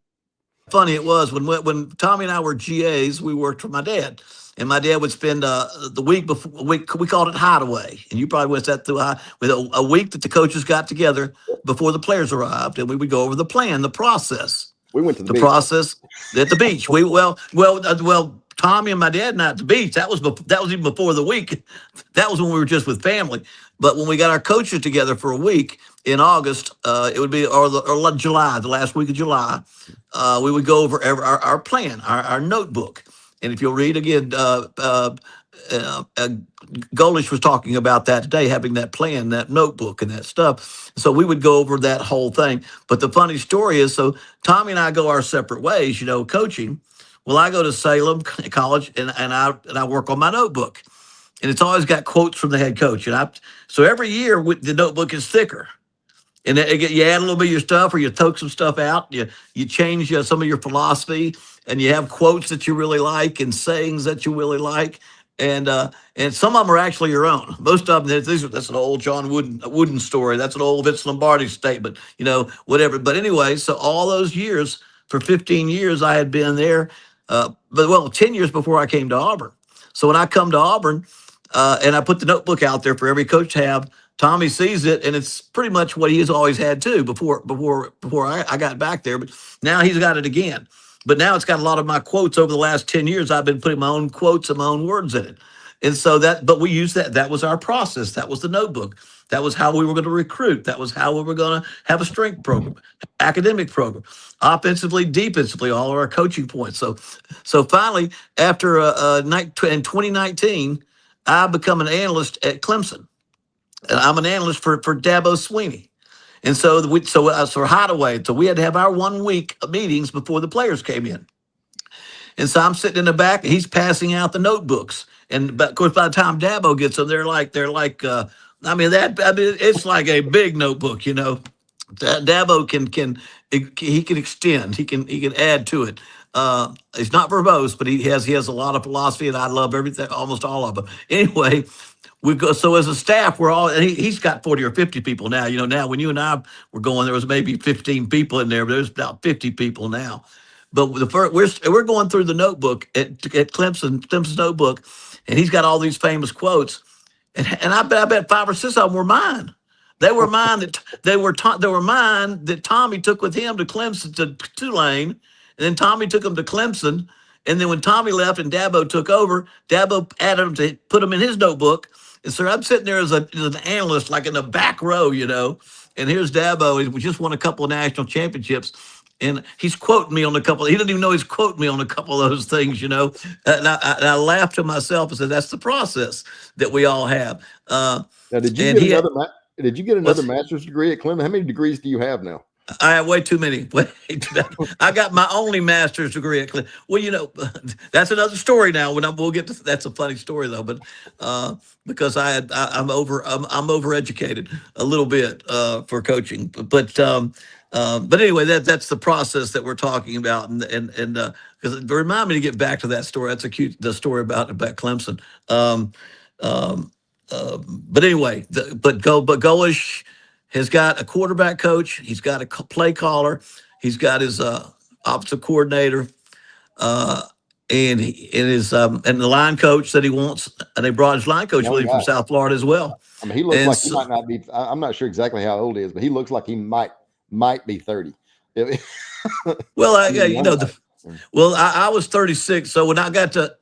funny it was when Tommy and I were GAs. We worked for my dad, and my dad would spend the week before we called it hideaway, and you probably went that through with a week that the coaches got together before the players arrived, and we would go over the plan, the process. We went to the The beach. process at the beach. Well. Tommy and my dad and I at the beach. That was even before the week. That was when we were just with family. But when we got our coaches together for a week in August, it would be or July, the last week of July. We would go over our plan, our notebook. And if you'll read again, Golish was talking about that today, having that plan, that notebook, and that stuff. So we would go over that whole thing. But the funny story is, so Tommy and I go our separate ways, coaching. Well, I go to Salem College and I work on my notebook, and it's always got quotes from the head coach. So every year the notebook is thicker. And you add a little bit of your stuff, or you toke some stuff out. You change some of your philosophy, and you have quotes that you really like and sayings that you really like, and some of them are actually your own. Most of them, that's an old John Wooden story. That's an old Vince Lombardi statement. Whatever. But anyway, so all those years, for 15 years, I had been there. But 10 years before I came to Auburn. So when I come to Auburn, and I put the notebook out there for every coach to have. Tommy sees it, and it's pretty much what he's always had too before I got back there. But now he's got it again. But now it's got a lot of my quotes over the last 10 years. I've been putting my own quotes and my own words in it. And so but we used that. That was our process. That was the notebook. That was how we were going to recruit. That was how we were going to have a strength program, academic program, offensively, defensively, all of our coaching points. So finally, after in 2019, I become an analyst at Clemson, and I'm an analyst for Dabo Sweeney. And so Hideaway. So we had to have our 1 week of meetings before the players came in. And so I'm sitting in the back, and he's passing out the notebooks. And of course, by the time Dabo gets them, they're like, it's like a big notebook. Dabo he can extend, he can add to it. He's not verbose, but he has a lot of philosophy, and I love everything, almost all of them. Anyway, we go. So as a staff, we're all, and he's got 40 or 50 people now. Now when you and I were going, there was maybe 15 people in there, but there's about 50 people now. But the first, we're going through the notebook at Clemson's notebook, and he's got all these famous quotes, and I bet 5 or 6 of them were mine. They were mine they were mine that Tommy took with him to Clemson, to Tulane, and then Tommy took them to Clemson. And then when Tommy left and Dabo took over, Dabo added them to put them in his notebook. And so I'm sitting there as an analyst, like in the back row, and here's Dabo. We just won a couple of national championships. And he's quoting me on a couple. He didn't even know he's quoting me on a couple of those things, And I laughed to myself and said, "That's the process that we all have." Now, did you And get he another? Did you get another was master's degree at Clemson? How many degrees do you have now? I have way too many. Way too many. I got my only master's degree at Clemson. Well, that's another story now. We'll get to that's a funny story though, but because I'm overeducated a little bit for coaching, but anyway, that's the process that we're talking about, and because remind me to get back to that story. That's the story about Clemson. Um, um, but anyway, but Golish has got a quarterback coach. He's got a play caller. He's got his offensive coordinator, uh, and the line coach that he wants. And they brought his line coach with Young him from guy. South Florida as well. I mean, he looks And like he so, might not be. I'm not sure exactly how old he is, but he looks like he might be 30. He's well, a young guy. well, I was 36, so when I got to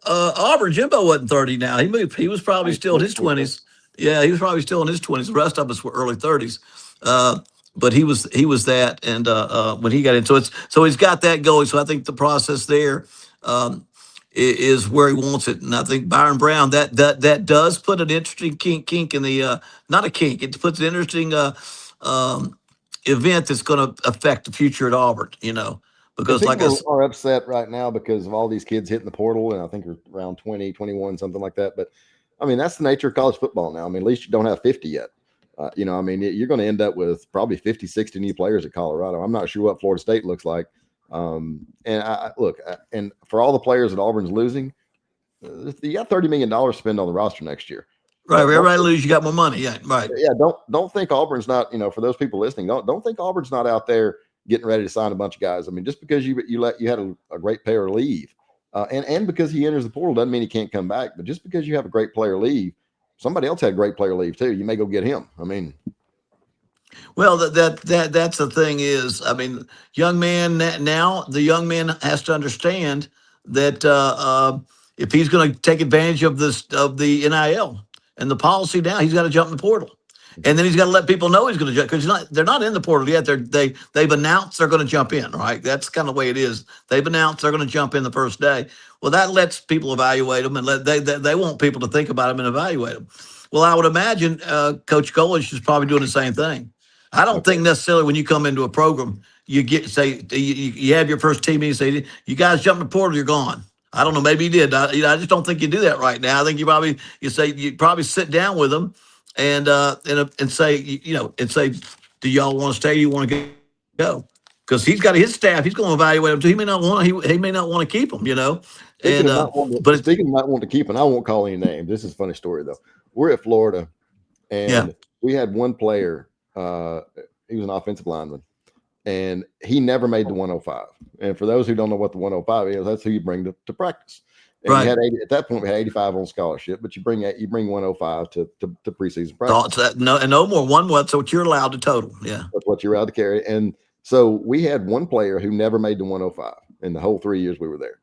Auburn, Jimbo wasn't 30. Now he moved. He was probably He's still in his 24. 20s. Yeah, he was probably still in his 20s. The rest of us were early 30s. Uh, but he was that, and when he got into it, so he's got that going. So I think the process there um, is where he wants it, and I think Byron Brown that does put an interesting kink in the not a kink. It puts an interesting um, event that's going to affect the future at Auburn. And Because like I people s- are upset right now because of all these kids hitting the portal, and I think they're around 20, 21, something like that. But I mean, that's the nature of college football now. I mean, at least you don't have 50 yet. I mean, you're going to end up with probably 50, 60 new players at Colorado. I'm not sure what Florida State looks like. And look, and for all the players that Auburn's losing, you got $30 million to spend on the roster next year. right, Don't everybody lose, you got more money. Yeah, right. yeah, don't think Auburn's not, for those people listening, don't think Auburn's not out there getting ready to sign a bunch of guys. I mean, just because you had a great player leave, and because he enters the portal doesn't mean he can't come back. But just because you have a great player leave, somebody else had a great player leave too. You may go get him. I mean, Well, that's the thing is, I mean, now the young man has to understand that if he's going to take advantage of the NIL and the policy now, he's got to jump in the portal, and then he's got to let people know he's going to jump because they're not in the portal yet. They've announced they're going to jump in. Right, that's kind of the way it is. They've announced they're going to jump in the first day. Well, that lets people evaluate them, and they want people to think about them and evaluate them. Well, I would imagine Coach Golish is probably doing the same thing. I don't okay, think necessarily when you come into a program, you get say you have your first team meeting, say you guys jump in the portal, you're gone. I don't know, maybe you did. I just don't think you do that right now. I think you probably sit down with them and say and say, do y'all want to stay? You want to go? Because he's got his staff, he's going to evaluate them too. He may not want to keep them, speaking and of not wanting but it's, speaking of not wanting to keep, and I won't call any names. This is a funny story though. We're at Florida, yeah, and we had one player. He was an offensive lineman, and he never made the 105. And for those who don't know what the 105 is, that's who you bring to practice. And you right. had 80 at that point. We had 85 on scholarship, but you bring 105 to preseason Thoughts practice. that no and no more one what so what you're allowed to total. Yeah, That's what you're allowed to carry. And so we had one player who never made the 105 in the whole 3 years we were there.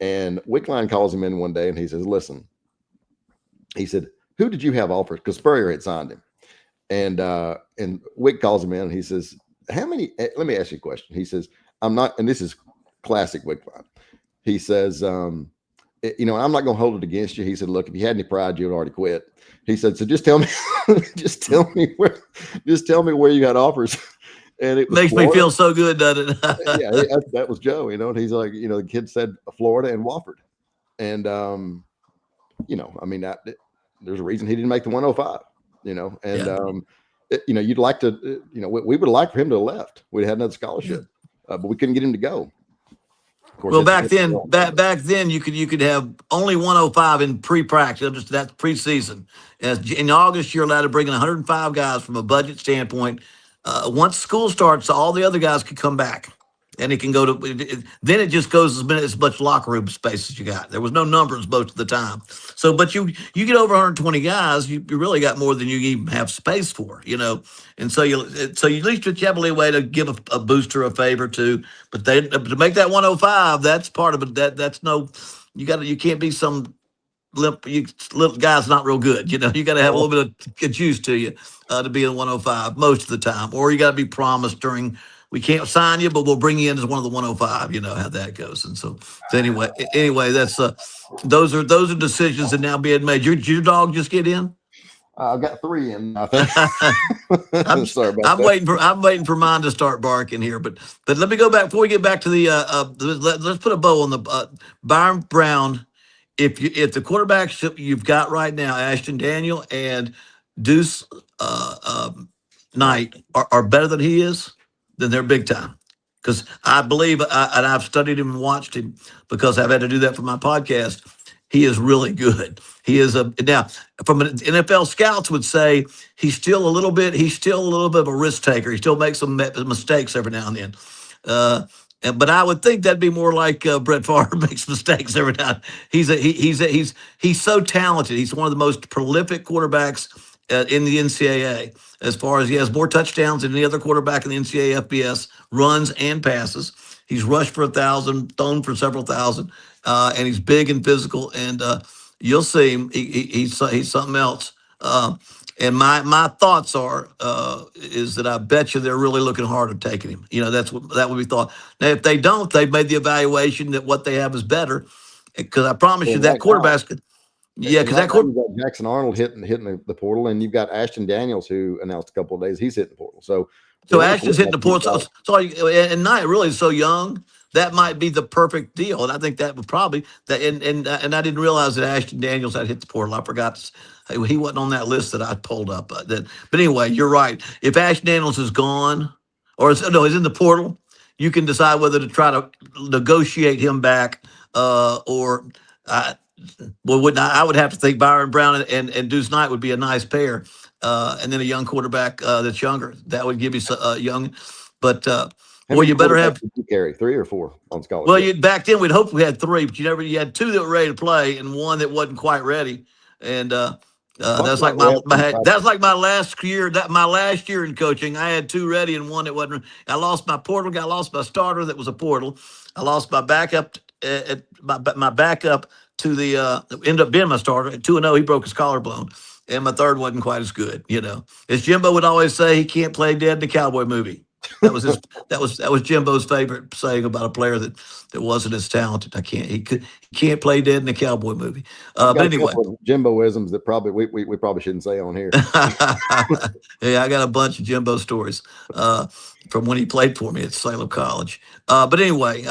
And Wickline calls him in one day and he says, "Listen," he said, "who did you have offered?" Because Spurrier had signed him. And Wick calls him in and he says, "How many? Let me ask you a question." He says, "I'm not," and this is classic Wickline. He says, "I'm not going to hold it against you." He said, "Look, if you had any pride, you'd already quit." He said, "So just tell me, just tell me where you had offers." And it was makes me Florida. feel so good, doesn't Yeah, it? that was Joe. And he's like, the kid said Florida and Wofford, and I mean there's a reason he didn't make the 105. And Yeah. you'd like to, we would like for him to have left. We'd had another Yeah. scholarship, but we couldn't get him to go. Of course, Well, it's back against the then, law, but back then, you could have only 105 in pre-practice. That's preseason. In August, you're allowed to bring in 105 guys from a budget standpoint. Once school starts, all the other guys can come back, and it can go to. Then it just goes as much locker room space as you got. There was no numbers most of the time. So, but you get over 120 guys, you really got more than you even have space for. And so you at least you have a leeway to give a booster a favor to. But to make that 105, that's part of it. That's no, you can't be some little guy's not real good. You got to have a well, little bit of juice to you to be in 105 most of the time, or you got to be promised during we can't sign you, but we'll bring you in as one of the 105. You know how that goes. And so anyway, that's those are decisions that now being made. Your dog just get in? I've got three in, I think. I'm Sorry about I'm that. waiting for mine to start barking here, but let me go back before we get back to the let's put a bow on the Byron Brown. If the quarterbacks you've got right now, Ashton Daniel and Deuce Nice. Knight are better than he is, then they're big time. Because I believe, and I've studied him and watched him because I've had to do that for my podcast. He is really good. He is a now from an NFL scouts would say he's still a little bit of a risk taker. He still makes some mistakes every now and then. Uh, but I would think that'd be more like Brett Favre makes mistakes every now. He's so talented. He's one of the most prolific quarterbacks in the NCAA. As far as he has more touchdowns than any other quarterback in the NCAA FBS, runs and passes. He's rushed for 1,000, thrown for several thousand, and he's big and physical. And you'll see him. He's something else. And my thoughts are is that I bet you they're really looking hard at taking him. You know, that would be thought. Now, if they don't, they've made the evaluation that what they have is better. Because I promise you And that right now, quarterback's yeah, and because right that now quarter. you've got Jackson Arnold hitting the portal, and you've got Ashton Daniels who announced a couple of days he's hitting the portal. So So whoever Ashton's hitting the quarterback you've port. got, And Knight really is so young. That might be the perfect deal, and I think that would probably that. And I didn't realize that Ashton Daniels had hit the portal. I forgot he wasn't on that list that I pulled up. But anyway, you're right. If Ashton Daniels is gone, no, he's in the portal, you can decide whether to try to negotiate him back, or well, wouldn't I would have to think Byron Brown and Deuce Knight would be a nice pair, and then a young quarterback that's younger. That would give you young, but how well, many you better quarterbacks have. did you carry? 3 or 4 on Well, scholarship? you back then we'd hope we had three, but you had two that were ready to play and one that wasn't quite ready, and Talk that's like about reps and that's practice. like my last year. That my last year in coaching, I had two ready and one that wasn't. I lost my portal guy. I lost my starter that was a portal. I lost my backup. My backup to the ended up being my starter at 2-0. He broke his collarbone, and my third wasn't quite as good. You know, as Jimbo would always say, he can't play dead in the cowboy movie. That was his. That was Jimbo's favorite saying about a player that wasn't as talented. He can't play dead in the cowboy movie. I've But got a anyway. couple of Jimboisms that probably we probably shouldn't say on here. Yeah, I got a bunch of Jimbo stories from when he played for me at Salem College. But anyway,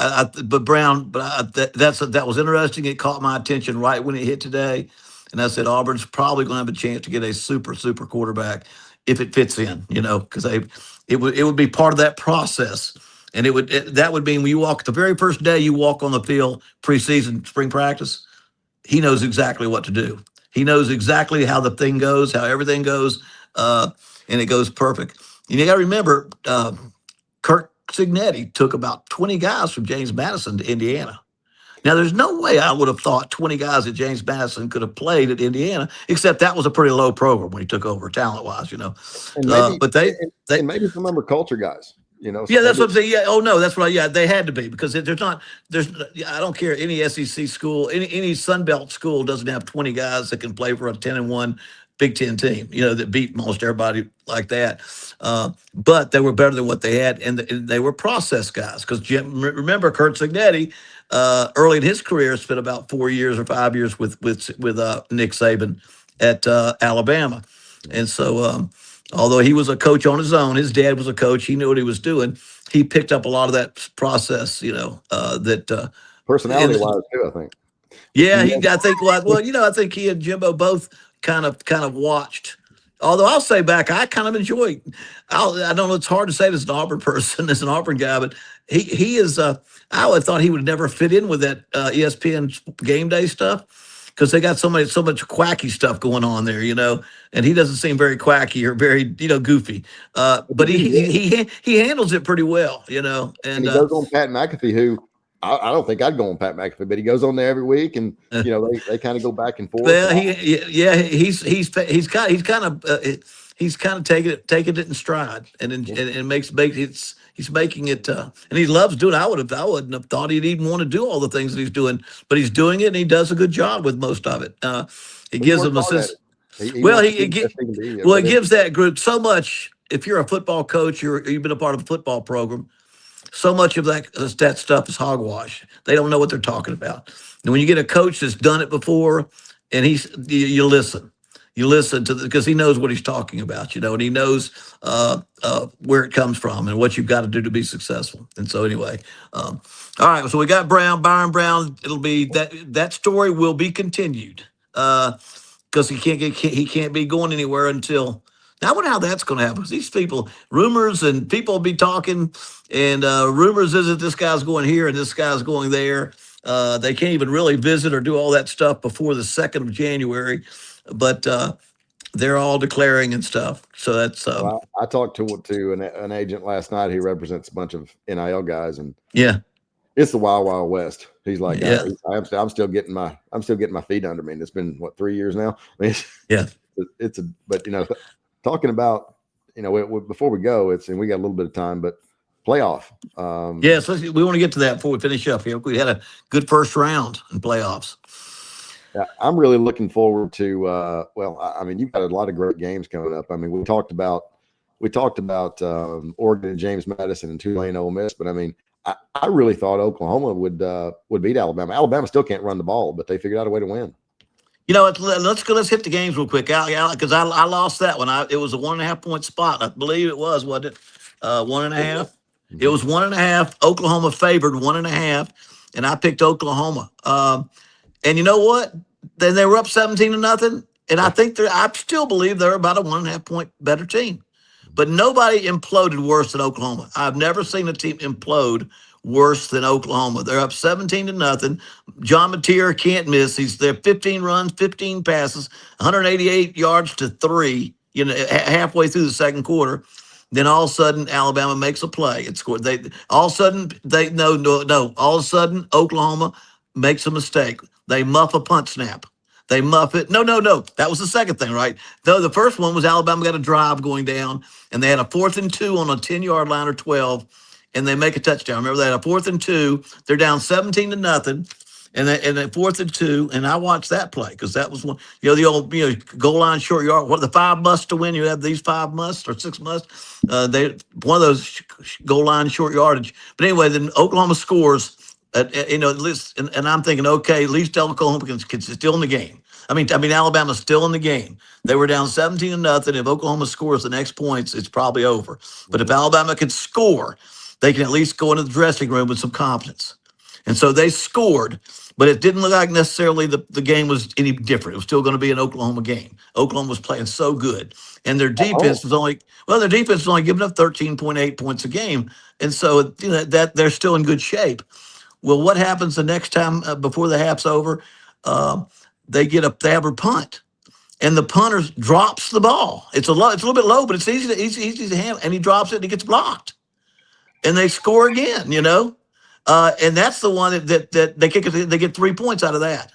but Brown, that was interesting. It caught my attention right when it hit today, and I said Auburn's probably going to have a chance to get a super quarterback if it fits in, you know, because it would be part of that process. And that would mean when you walk the very first day you walk on the field preseason spring practice, he knows exactly what to do. He knows exactly how the thing goes, how everything goes, uh, and it goes perfect. You got to remember, Kirk Signetti took about 20 guys from James Madison to Indiana. Now, there's no way I would have thought 20 guys at James Madison could have played at Indiana, except that was a pretty low program when he took over talent wise, you know. And maybe But they and maybe some of them are culture guys, you know. So yeah, that's maybe what I'm saying. Yeah. Oh no, that's right. Yeah, they had to be because there's yeah, I don't care any SEC school, any Sun Belt school doesn't have 20 guys that can play for a 10-1 Big Ten team. You know that beat most everybody like that. But they were better than what they had, and they were process guys. Because remember, Kurt Signetti, early in his career, spent about 4 years or 5 years with Nick Saban at Alabama, and so. Although he was a coach on his own, his dad was a coach. He knew what he was doing. He picked up a lot of that process, you know. personality And wise too, I think. yeah, You know, I think well, you know, I think he and Jimbo both kind of watched. Although I'll say back, I kind of enjoy. I don't know. It's hard to say this as an Auburn person, as an Auburn guy, but he is. I would have thought he would never fit in with that ESPN game day stuff because they got so much quacky stuff going on there, you know. And he doesn't seem very quacky or very goofy. but But then he handles it pretty well, you know. and And he goes on Pat McAfee, who I don't think I'd go on Pat McAfee, but he goes on there every week, and you know they kind of go back and forth. well, And yeah, he's kind of taking it in stride, and makes he's making it, and he loves doing. I wouldn't have thought he'd even want to do all the things that he's doing, but he's doing it, and he does a good job with most of it. He he gives works them a hard at sense. it. He Well, wants to be the best he can be at well, it whatever. gives that group so much. if you're a football coach, you've been a part of a football program. So much of that stuff is hogwash. They don't know what they're talking about. And when you get a coach that's done it before, and you listen, to because he knows what he's talking about, and he knows where it comes from and what you've got to do to be successful. And so anyway, all right. So we got Byron Brown. It'll be that story will be continued. Because he can't be going anywhere until. Now, I wonder how that's going to happen. 'Cause these people, rumors and people be talking, and rumors is that this guy's going here and this guy's going there. They can't even really visit or do all that stuff before the 2nd of January, but they're all declaring and stuff. So that's Well, I talked to an agent last night who represents a bunch of NIL guys, and yeah, it's the wild, wild west. He's like, yeah, I'm still getting my feet under me. And it's been what, 3 years now. I mean, yeah. but talking about, before we go, and we got a little bit of time, but playoff. Yes, we want to get to that before we finish up here. We had a good first round in playoffs. Yeah, I'm really looking forward to. I mean, you've got a lot of great games coming up. I mean, we talked about Oregon and James Madison and Tulane, Ole Miss, but I mean, I really thought Oklahoma would beat Alabama. Alabama still can't run the ball, but they figured out a way to win. Let's go. Let's hit the games real quick, because I lost that one. It was a 1.5 point spot. I believe it was, wasn't it? 1.5. Mm-hmm. It was 1.5. Oklahoma favored 1.5, and I picked Oklahoma. And you know what? Then they were up 17-0, and I still believe they're about a 1.5 point better team. But nobody imploded worse than Oklahoma. I've never seen a team implode worse than Oklahoma. They're up 17-0. John Mateer can't miss. They're 15 runs, 15 passes, 188 yards to 3. Halfway through the second quarter. Then all of a sudden, Alabama makes a play. It scored. All of a sudden All of a sudden, Oklahoma makes a mistake. They muff a punt snap. They muff it. No. That was the second thing, right? Though the first one was Alabama got a drive going down, and they had a 4th and 2 on a 10-yard line or 12, and they make a touchdown. Remember, they had a 4th and 2. They're down 17-0, and they 4th and 2. And I watched that play because that was one. The old goal line short yard. What the 5 musts to win? You have these 5 musts or 6 musts. One of those goal line short yardage. But anyway, then Oklahoma scores. And I'm thinking, okay, at least Oklahoma can still in the game. I mean, Alabama's still in the game. They were down 17-0. If Oklahoma scores the next points, it's probably over. But if Alabama can score, they can at least go into the dressing room with some confidence. And so they scored, but it didn't look like necessarily the game was any different. It was still going to be an Oklahoma game. Oklahoma was playing so good, and their defense was only giving up 13.8 points a game, and so that they're still in good shape. Well, what happens the next time before the half's over? They have a punt, and the punter drops the ball. It's a little bit low, but it's easy to handle, and he drops it and he gets blocked, and they score again. And that's the one that they kick. They get 3 points out of that.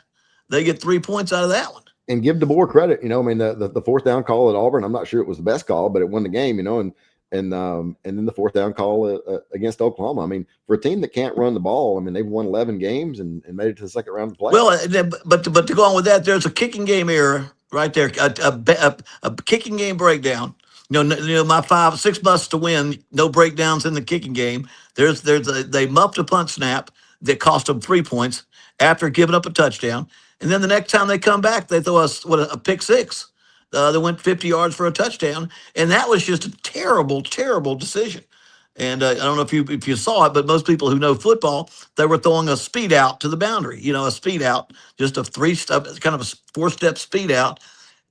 They get 3 points out of that one. And give DeBoer credit. I mean, the 4th down call at Auburn, I'm not sure it was the best call, but it won the game. And then the 4th down call against Oklahoma. I mean, for a team that can't run the ball, I mean, they've won 11 games and made it to the second round of the playoffs. Well, but to go on with that, there's a kicking game error right there, a kicking game breakdown. My 5-6 busts to win, no breakdowns in the kicking game. They muffed a punt snap that cost them 3 points after giving up a touchdown, and then the next time they come back, they throw a pick six. They went 50 yards for a touchdown, and that was just a terrible, terrible decision. And I don't know if you saw it, but most people who know football, they were throwing a speed out to the boundary. A speed out, just a 3-step, kind of a 4-step speed out,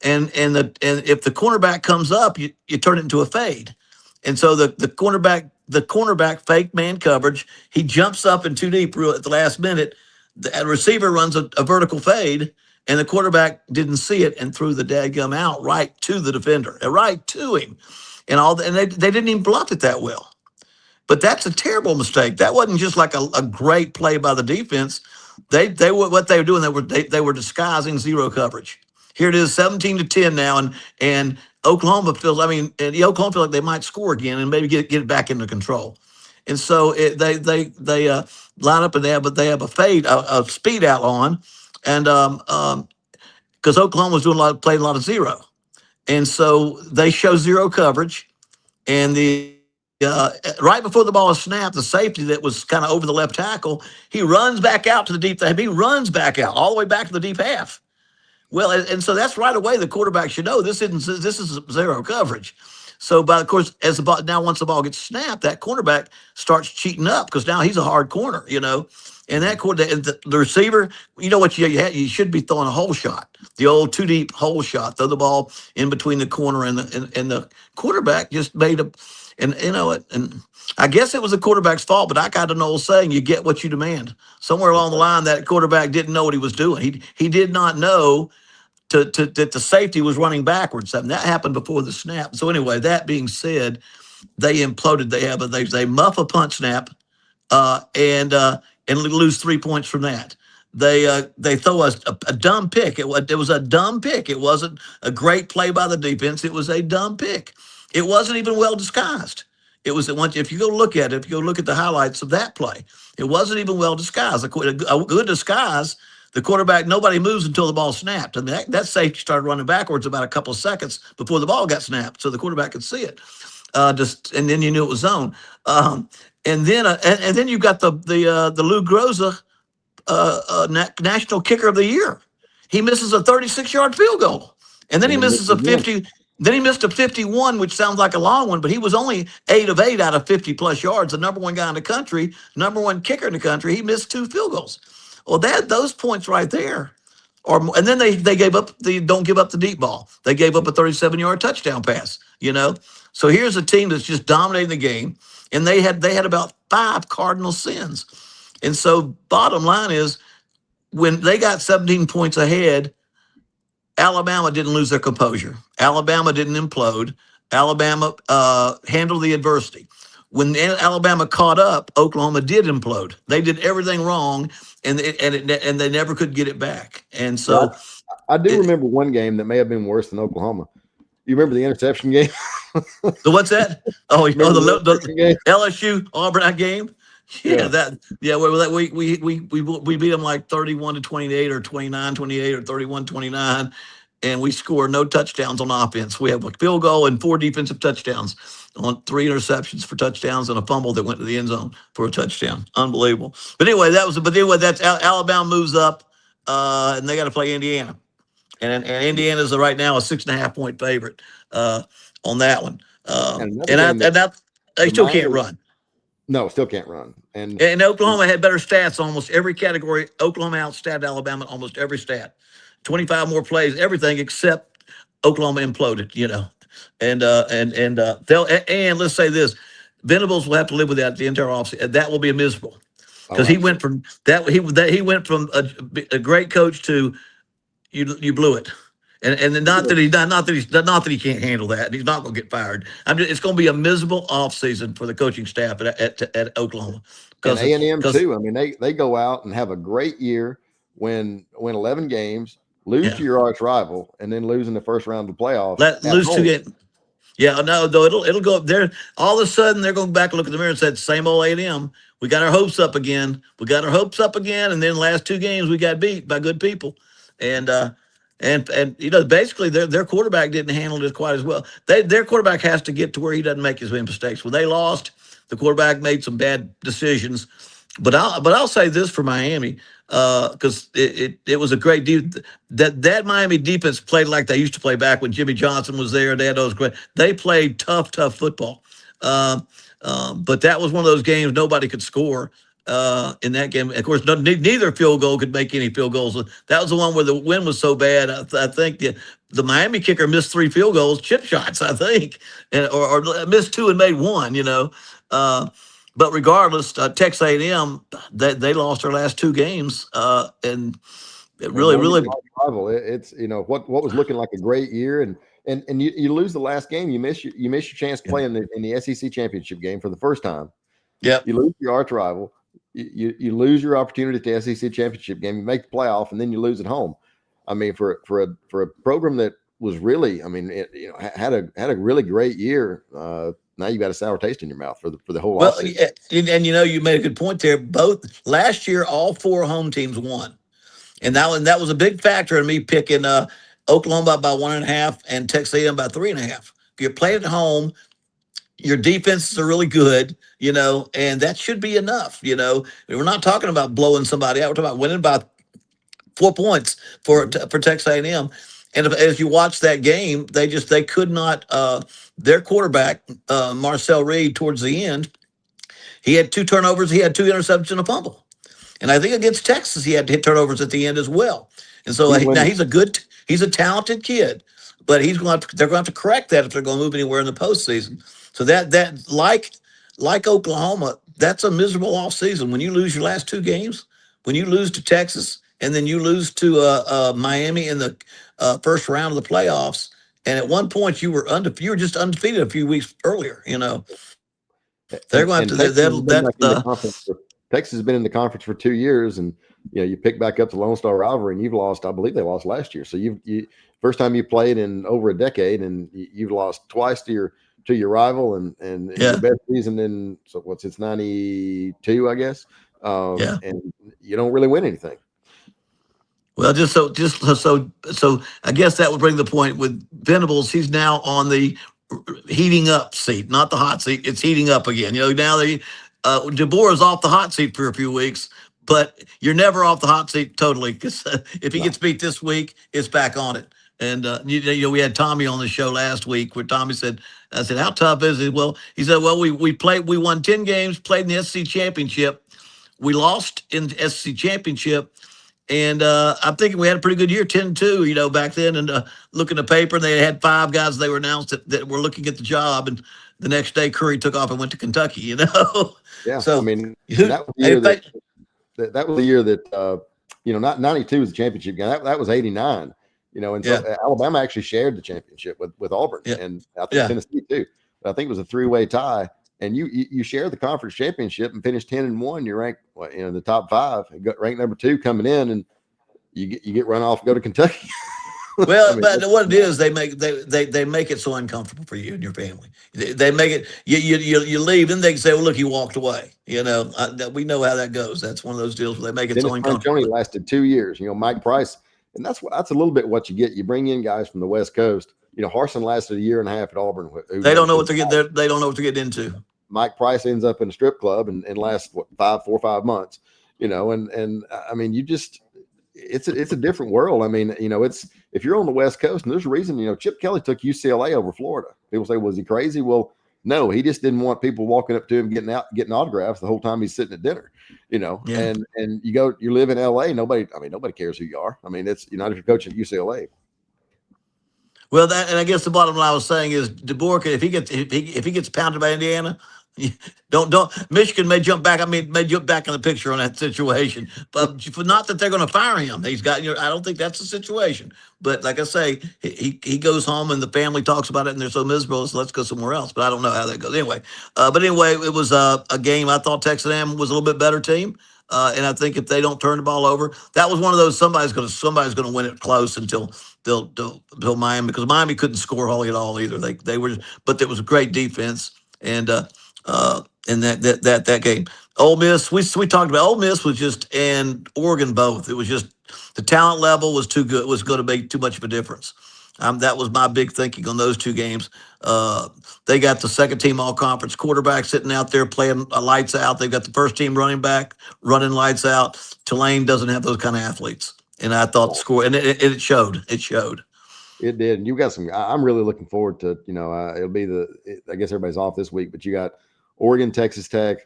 and if the cornerback comes up, you turn it into a fade. And so the cornerback fake man coverage. He jumps up in too deep at the last minute. The receiver runs a vertical fade, and the quarterback didn't see it and threw the dadgum out right to the defender, right to him, and they didn't even bluff it that well. But that's a terrible mistake. That wasn't just like a great play by the defense. What they were doing. They were disguising zero coverage. Here it is, 17-10 now, and Oklahoma feels. Oklahoma feels like they might score again and maybe get it back into control. And so they line up and they have a fade, a speed out on, and because Oklahoma was playing a lot of zero, and so they show zero coverage, and right before the ball is snapped, the safety that was kind of over the left tackle, he runs back out to the deep. He runs back out all the way back to the deep half. Well, and so that's right away. The quarterback should know this is zero coverage. So, but of course, as the ball now, once the ball gets snapped, that cornerback starts cheating up because now he's a hard corner, and that Mhm. quarter, the receiver, you know what you should be throwing a hole shot, the old two deep hole shot, throw the ball in between the corner and the quarterback just made a, and and I guess it was the quarterback's fault, but I got an old saying: you get what you demand. Somewhere That's along the right. line, that quarterback didn't know what he was doing. He did not know that the safety was running backwards. Something that happened before the snap. So anyway, that being said, they imploded. They muff a punt snap, and lose 3 points from that. They throw a dumb pick. It was a dumb pick. It wasn't a great play by the defense. It was a dumb pick. It wasn't even well disguised. It was once if you go look at it, if you go look at the highlights of that play, it wasn't even well disguised. A good disguise. The quarterback, nobody moves until the ball snapped. And that safety started running backwards about a couple of seconds before the ball got snapped, so the quarterback could see it. Just and then you knew it was zone. Um, and then you got the Lou Groza national kicker of the year. He misses a 36-yard field goal, and then he And then misses misses a again. 50. Then he missed a 51, which sounds like a long one, but he was only 8 of 8 out of 50 plus yards. The number one guy in the country, number one kicker in the country, he missed 2 field goals. Well, those points right there. And then they gave up the don't give up the deep ball. They gave up a 37-yard touchdown pass. So here's a team that's just dominating the game, and they had about 5 cardinal sins. And so bottom line is when they got 17 points ahead, Alabama didn't lose their composure. Alabama didn't implode. Alabama handled the adversity. When Alabama caught up, Oklahoma did implode. They did everything wrong, and they never could get it back. And Yeah, so, I do it, remember one game that may have been worse than Oklahoma. You remember the interception game? so what's that? Remember The the interception game? LSU Auburn game. Yeah, Yeah. that yeah, we beat them like 31-28 or 29-28 or 31-29, and we score no touchdowns on offense. We have a field goal and 4 defensive touchdowns on 3 interceptions for touchdowns and a fumble that went to the end zone for a touchdown. Unbelievable. But anyway, that's Alabama moves up, and they got to play Indiana, and Indiana's right now a 6.5 point favorite uh, on that one. And another And I game that and that they the still can't Miami, run. no, still can't run. And And Oklahoma had better stats on almost every category. Oklahoma outstatted Alabama in almost every stat. 25 more plays, everything except Oklahoma imploded, and let's say this. Venables will have to live with that the entire offseason. That will be miserable oh, because he went absolutely. from he went from a great coach to you blew it. And You know, not that he can't handle that. He's not going to get fired. It's going to be a miserable offseason for the coaching staff at Oklahoma and because A&M because too. I mean, they go out and have a great year, win 11 games, lose yeah, to your arch rival, and then lose in the first round of the playoffs let at lose two home. games. Yeah, no, though it'll go up there. All of a sudden, they're going back and look in the mirror and said, "Same old A&M. We got our hopes up again. We got our hopes up again." And then last 2 games, we got beat by good people, and basically their quarterback didn't handle it quite as well. Their quarterback has to get to where he doesn't make as many mistakes. When they lost, the quarterback made some bad decisions. But I'll say this for Miami because it was a great that Miami defense played like they used to play back when Jimmy Johnson was there. They had those great. They played tough football. Uh, but that was one of those games nobody could score in that game. Of course, neither field goal could make any field goals. That was the one where the wind was so bad. I think the Miami kicker missed 3 field goals, chip shots, I think, or missed 2 and made 1. But regardless, Texas A&M they lost their last 2 games, and it And really, going to really, your rival, it's what was looking like a great year, and you lose the last game, you miss your chance to yeah, play in the SEC championship game for the first time. yep. You lose your arch rival. You lose your opportunity at the SEC championship game. You make the playoff, and then you lose at home. I mean, for a program that was really, I mean, had a really great year. Now you got a sour taste in your mouth for the whole Well, offseason. yeah, and you made a good point there. Both last year, all 4 home teams won, and that was a big factor in me picking Oklahoma by 1.5 and Texas A&M by 3.5. If you're playing at home, Your defenses are really good, and that should be enough. We're not talking about blowing somebody out. We're talking about winning by 4 points for Mhm. for Texas A&M. And as you watch that game, they could not. Their quarterback, Marcel Reed, towards the end, he had two turnovers, he had two interceptions and a fumble. And I think against Texas, he had to hit turnovers at the end as well. And so He's now winning. he's a talented kid, but they're going to have to correct that if they're going to move anywhere in the postseason. So that like Oklahoma, that's a miserable offseason. When you lose your last two games, when you lose to Texas and then you lose to Miami in the first round of the playoffs, and at one point you were just undefeated a few weeks earlier. They're going to have And to Texas has been that back in the conference. Texas has been in the conference for 2 years, and you pick back up the Lone Star rivalry, and you've lost. I believe they lost last year. So you first time you played in over a decade, and you've lost twice to your rival, and your yeah best season in it's 92, I guess. yeah. And you don't really win anything. Well, so I guess that would bring the point with Venables. He's now on the heating up seat, not the hot seat. It's heating up again. Now DeBoer is off the hot seat for a few weeks, but you're never off the hot seat totally because if he No, gets beat this week, it's back on it. And we had Tommy on the show last week where Tommy said, "I said, how tough is it?" Well, he said, "Well, we won 10 games, played in the SEC championship, we lost in the SEC championship." And I'm thinking we had a pretty good year, 10-2, back then. And looking at the paper, they had five guys they were announced that were looking at the job. And the next day, Curry took off and went to Kentucky. yeah. I So, mean, and who, that was the year if they, that was the year that not 92 was the championship game. That was 89. And so yeah, Alabama actually shared the championship with Auburn, yeah, and I think yeah. Tennessee too. But I think it was a three-way tie, and you share the conference championship and finish 10-1. You're ranked in the top five. You got ranked number 2 coming in, and you get run off and go to Kentucky. I Well, mean, but what it is, they make it so uncomfortable for you and your family. They make it you leave, then they can say, "Well, look, he walked away." We know how that goes. That's one of those deals where they make it Dennis so uncomfortable. Franchione lasted 2 years. Mike Price, and that's a little bit what you get. You bring in guys from the West Coast. Harsin lasted a year and a half at Auburn. Who They won don't know some what they're getting. They don't know what they're getting into. Mike Price ends up in a strip club and lasts 4 or 5 months. And I mean, it's a different world. I mean, it's if you're on the West Coast, and there's a reason. Chip Kelly took UCLA over Florida. People say, was he crazy? Well, no, he just didn't want people walking up to him getting autographs the whole time he's sitting at dinner. Yeah. And you live in LA. Nobody cares who you are. I mean, it's not if you're coaching at UCLA. Well, and I guess the bottom line I was saying is DeBoer, if he gets pounded by Indiana, don't Michigan may jump back. I mean, may jump back in the picture on that situation, but for not that they're going to fire him. He's got. I don't think that's the situation. But like I say, he goes home and the family talks about it, and they're so miserable. So let's go somewhere else. But I don't know how that goes. Anyway, it was a game. I thought Texas A&M was a little bit better team. And I think if they don't turn the ball over, that was one of those somebody's going to win it close until Miami, because Miami couldn't score hardly at all either. They were, but there was a great defense, and in that game. Ole Miss, we talked about Ole Miss was just, and Oregon both. It was just the talent level was too good. Was going to make too much of a difference. That was my big thinking on those two games. They got the second team all conference quarterback sitting out there playing lights out. They've got the first team running back running lights out. Tulane doesn't have those kind of athletes. And I thought the score, and it showed. It showed. It did, and you got some. I'm really looking forward to. It'll be I guess everybody's off this week, but you got Oregon, Texas Tech,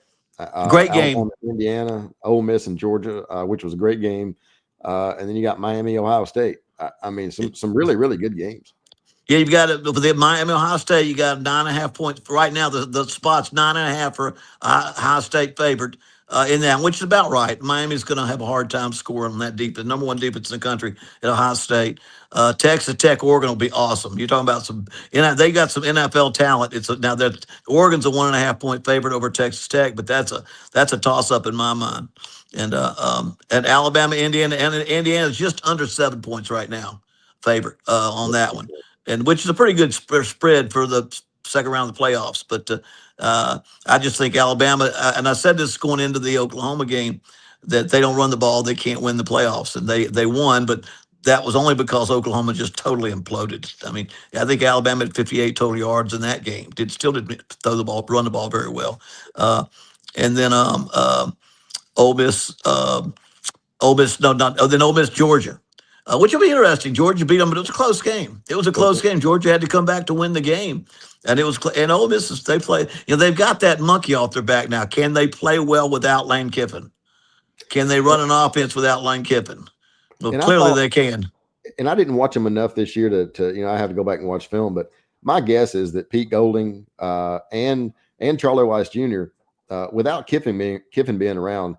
Great game. Alabama, Indiana, Ole Miss, and Georgia, which was a great game, and then you got Miami, Ohio State. I mean, some really really good games. Yeah, you've got it for the Miami Ohio State. You got 9.5 points right now. The spot's 9.5 for Ohio State favored in that, which is about right. Miami's going to have a hard time scoring on that defense. Number one defense in the country at Ohio State. Texas Tech, Oregon will be awesome. You're talking about they got some NFL talent. Now that Oregon's a 1.5 point favorite over Texas Tech, but that's a toss up in my mind. And Alabama, Indiana, and Indiana's just under 7 points right now, favorite on that one, and which is a pretty good spread for the second round of the playoffs. But I just think Alabama, and I said this going into the Oklahoma game, that they don't run the ball, they can't win the playoffs, and they won, but that was only because Oklahoma just totally imploded. I mean, I think Alabama had 58 total yards in that game. Still didn't throw the ball, run the ball very well. And then Ole Miss, Ole Miss, no, not then Ole Miss, Georgia, which will be interesting. Georgia beat them, but it was a close game. It was a Was close game. Georgia had to come back to win the game, and it was. And Ole Miss, they play. They've got that monkey off their back now. Can they play well without Lane Kiffin? Can they run an offense without Lane Kiffin? Well, and I clearly thought, they can. and I didn't watch him enough this year to I have to go back and watch film, but my guess is that Pete Golding and Charlie Weiss Jr. Without Kiffin being around,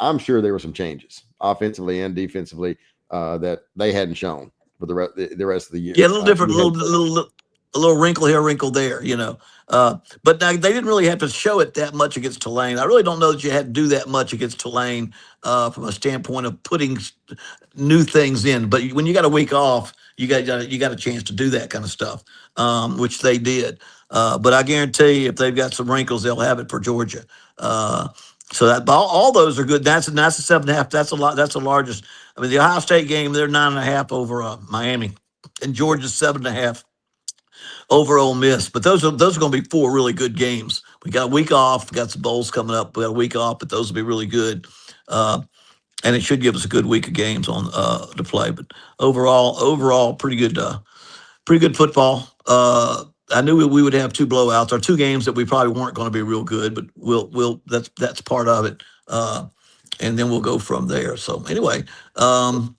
I'm sure there were some changes offensively and defensively that they hadn't shown for the rest of the year. Yeah, a little different, a little wrinkle here, wrinkle there, But now they didn't really have to show it that much against Tulane. I really don't know that you had to do that much against Tulane from a standpoint of putting new things in. But when you got a week off, you got a chance to do that kind of stuff, which they did. But I guarantee you, if they've got some wrinkles, they'll have it for Georgia. So that all those are good. That's a 7.5. That's a lot. That's the largest. I mean, the Ohio State game, they're 9.5 over Miami, and Georgia's 7.5 over Ole Miss. But those are going to be four really good games. We got a week off. We got some bowls coming up. We got a week off, but those will be really good. And it should give us a good week of games on to play. But overall, pretty good football. I knew we would have two blowouts or two games that we probably weren't going to be real good, but we'll that's part of it. And then we'll go from there. So anyway, Well,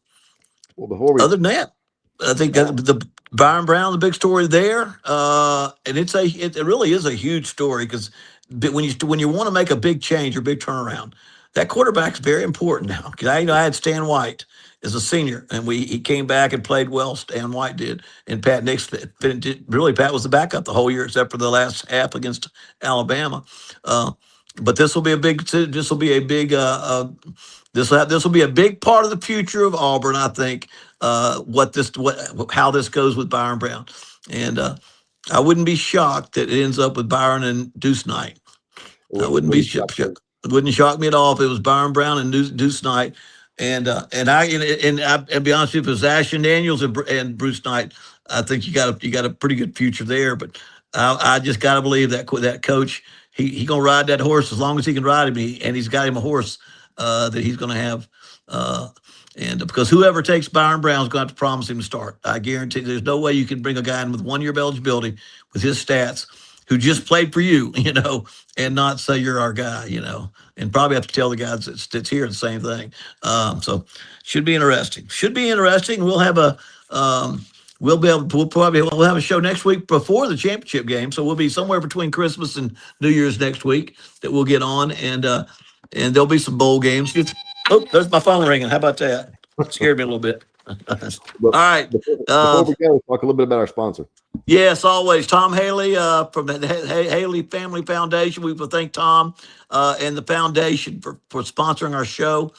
before we other than that, I think that the Byron Brown, the big story there, and it really is a huge story because when you want to make a big change or big turnaround, that quarterback's very important now. Because I had Stan White as a senior, and he came back and played well. Stan White did, and Pat Nix really Pat was the backup the whole year except for the last half against Alabama. But this will be a big. This will be a big. This will be a big part of the future of Auburn, I think. How this goes with Byron Brown, and I wouldn't be shocked that it ends up with Byron and Deuce Knight. I wouldn't be shocked. It wouldn't shock me at all if it was Byron Brown and Deuce Knight. And be honest with you, if it was Ashton Daniels and Bruce Knight, I think you got a pretty good future there. But I just got to believe that coach he gonna ride that horse as long as he can ride him, and he's got him a horse that he's gonna have. And because whoever takes Byron Brown's going to have to promise him to start. I guarantee there's no way you can bring a guy in with 1 year of eligibility with his stats who just played for you, and not say you're our guy, and probably have to tell the guys that's here the same thing. So should be interesting. We'll have we'll have a show next week before the championship game. So we'll be somewhere between Christmas and New Year's next week that we'll get on, and there'll be some bowl games. Oh, there's my phone ringing. How about that? Scared me a little bit. All right. Before we go, talk a little bit about our sponsor. Yes, always. Tom Haley from the Haley Family Foundation. We will thank Tom and the foundation for sponsoring our show.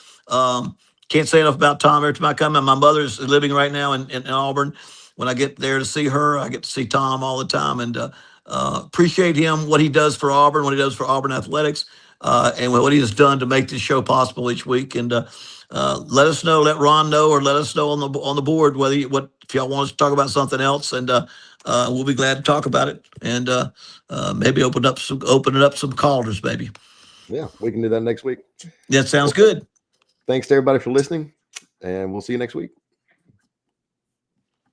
Can't say enough about Tom. Every time I come in, my mother's living right now in Auburn. When I get there to see her, I get to see Tom all the time, and appreciate him, what he does for Auburn, what he does for Auburn athletics, and what he has done to make this show possible each week. And let us know, let Ron know, or let us know on the board if y'all want us to talk about something else, and we'll be glad to talk about it, and maybe open up some callers, maybe. Yeah, we can do that next week. That sounds good. Thanks to everybody for listening, and we'll see you next week.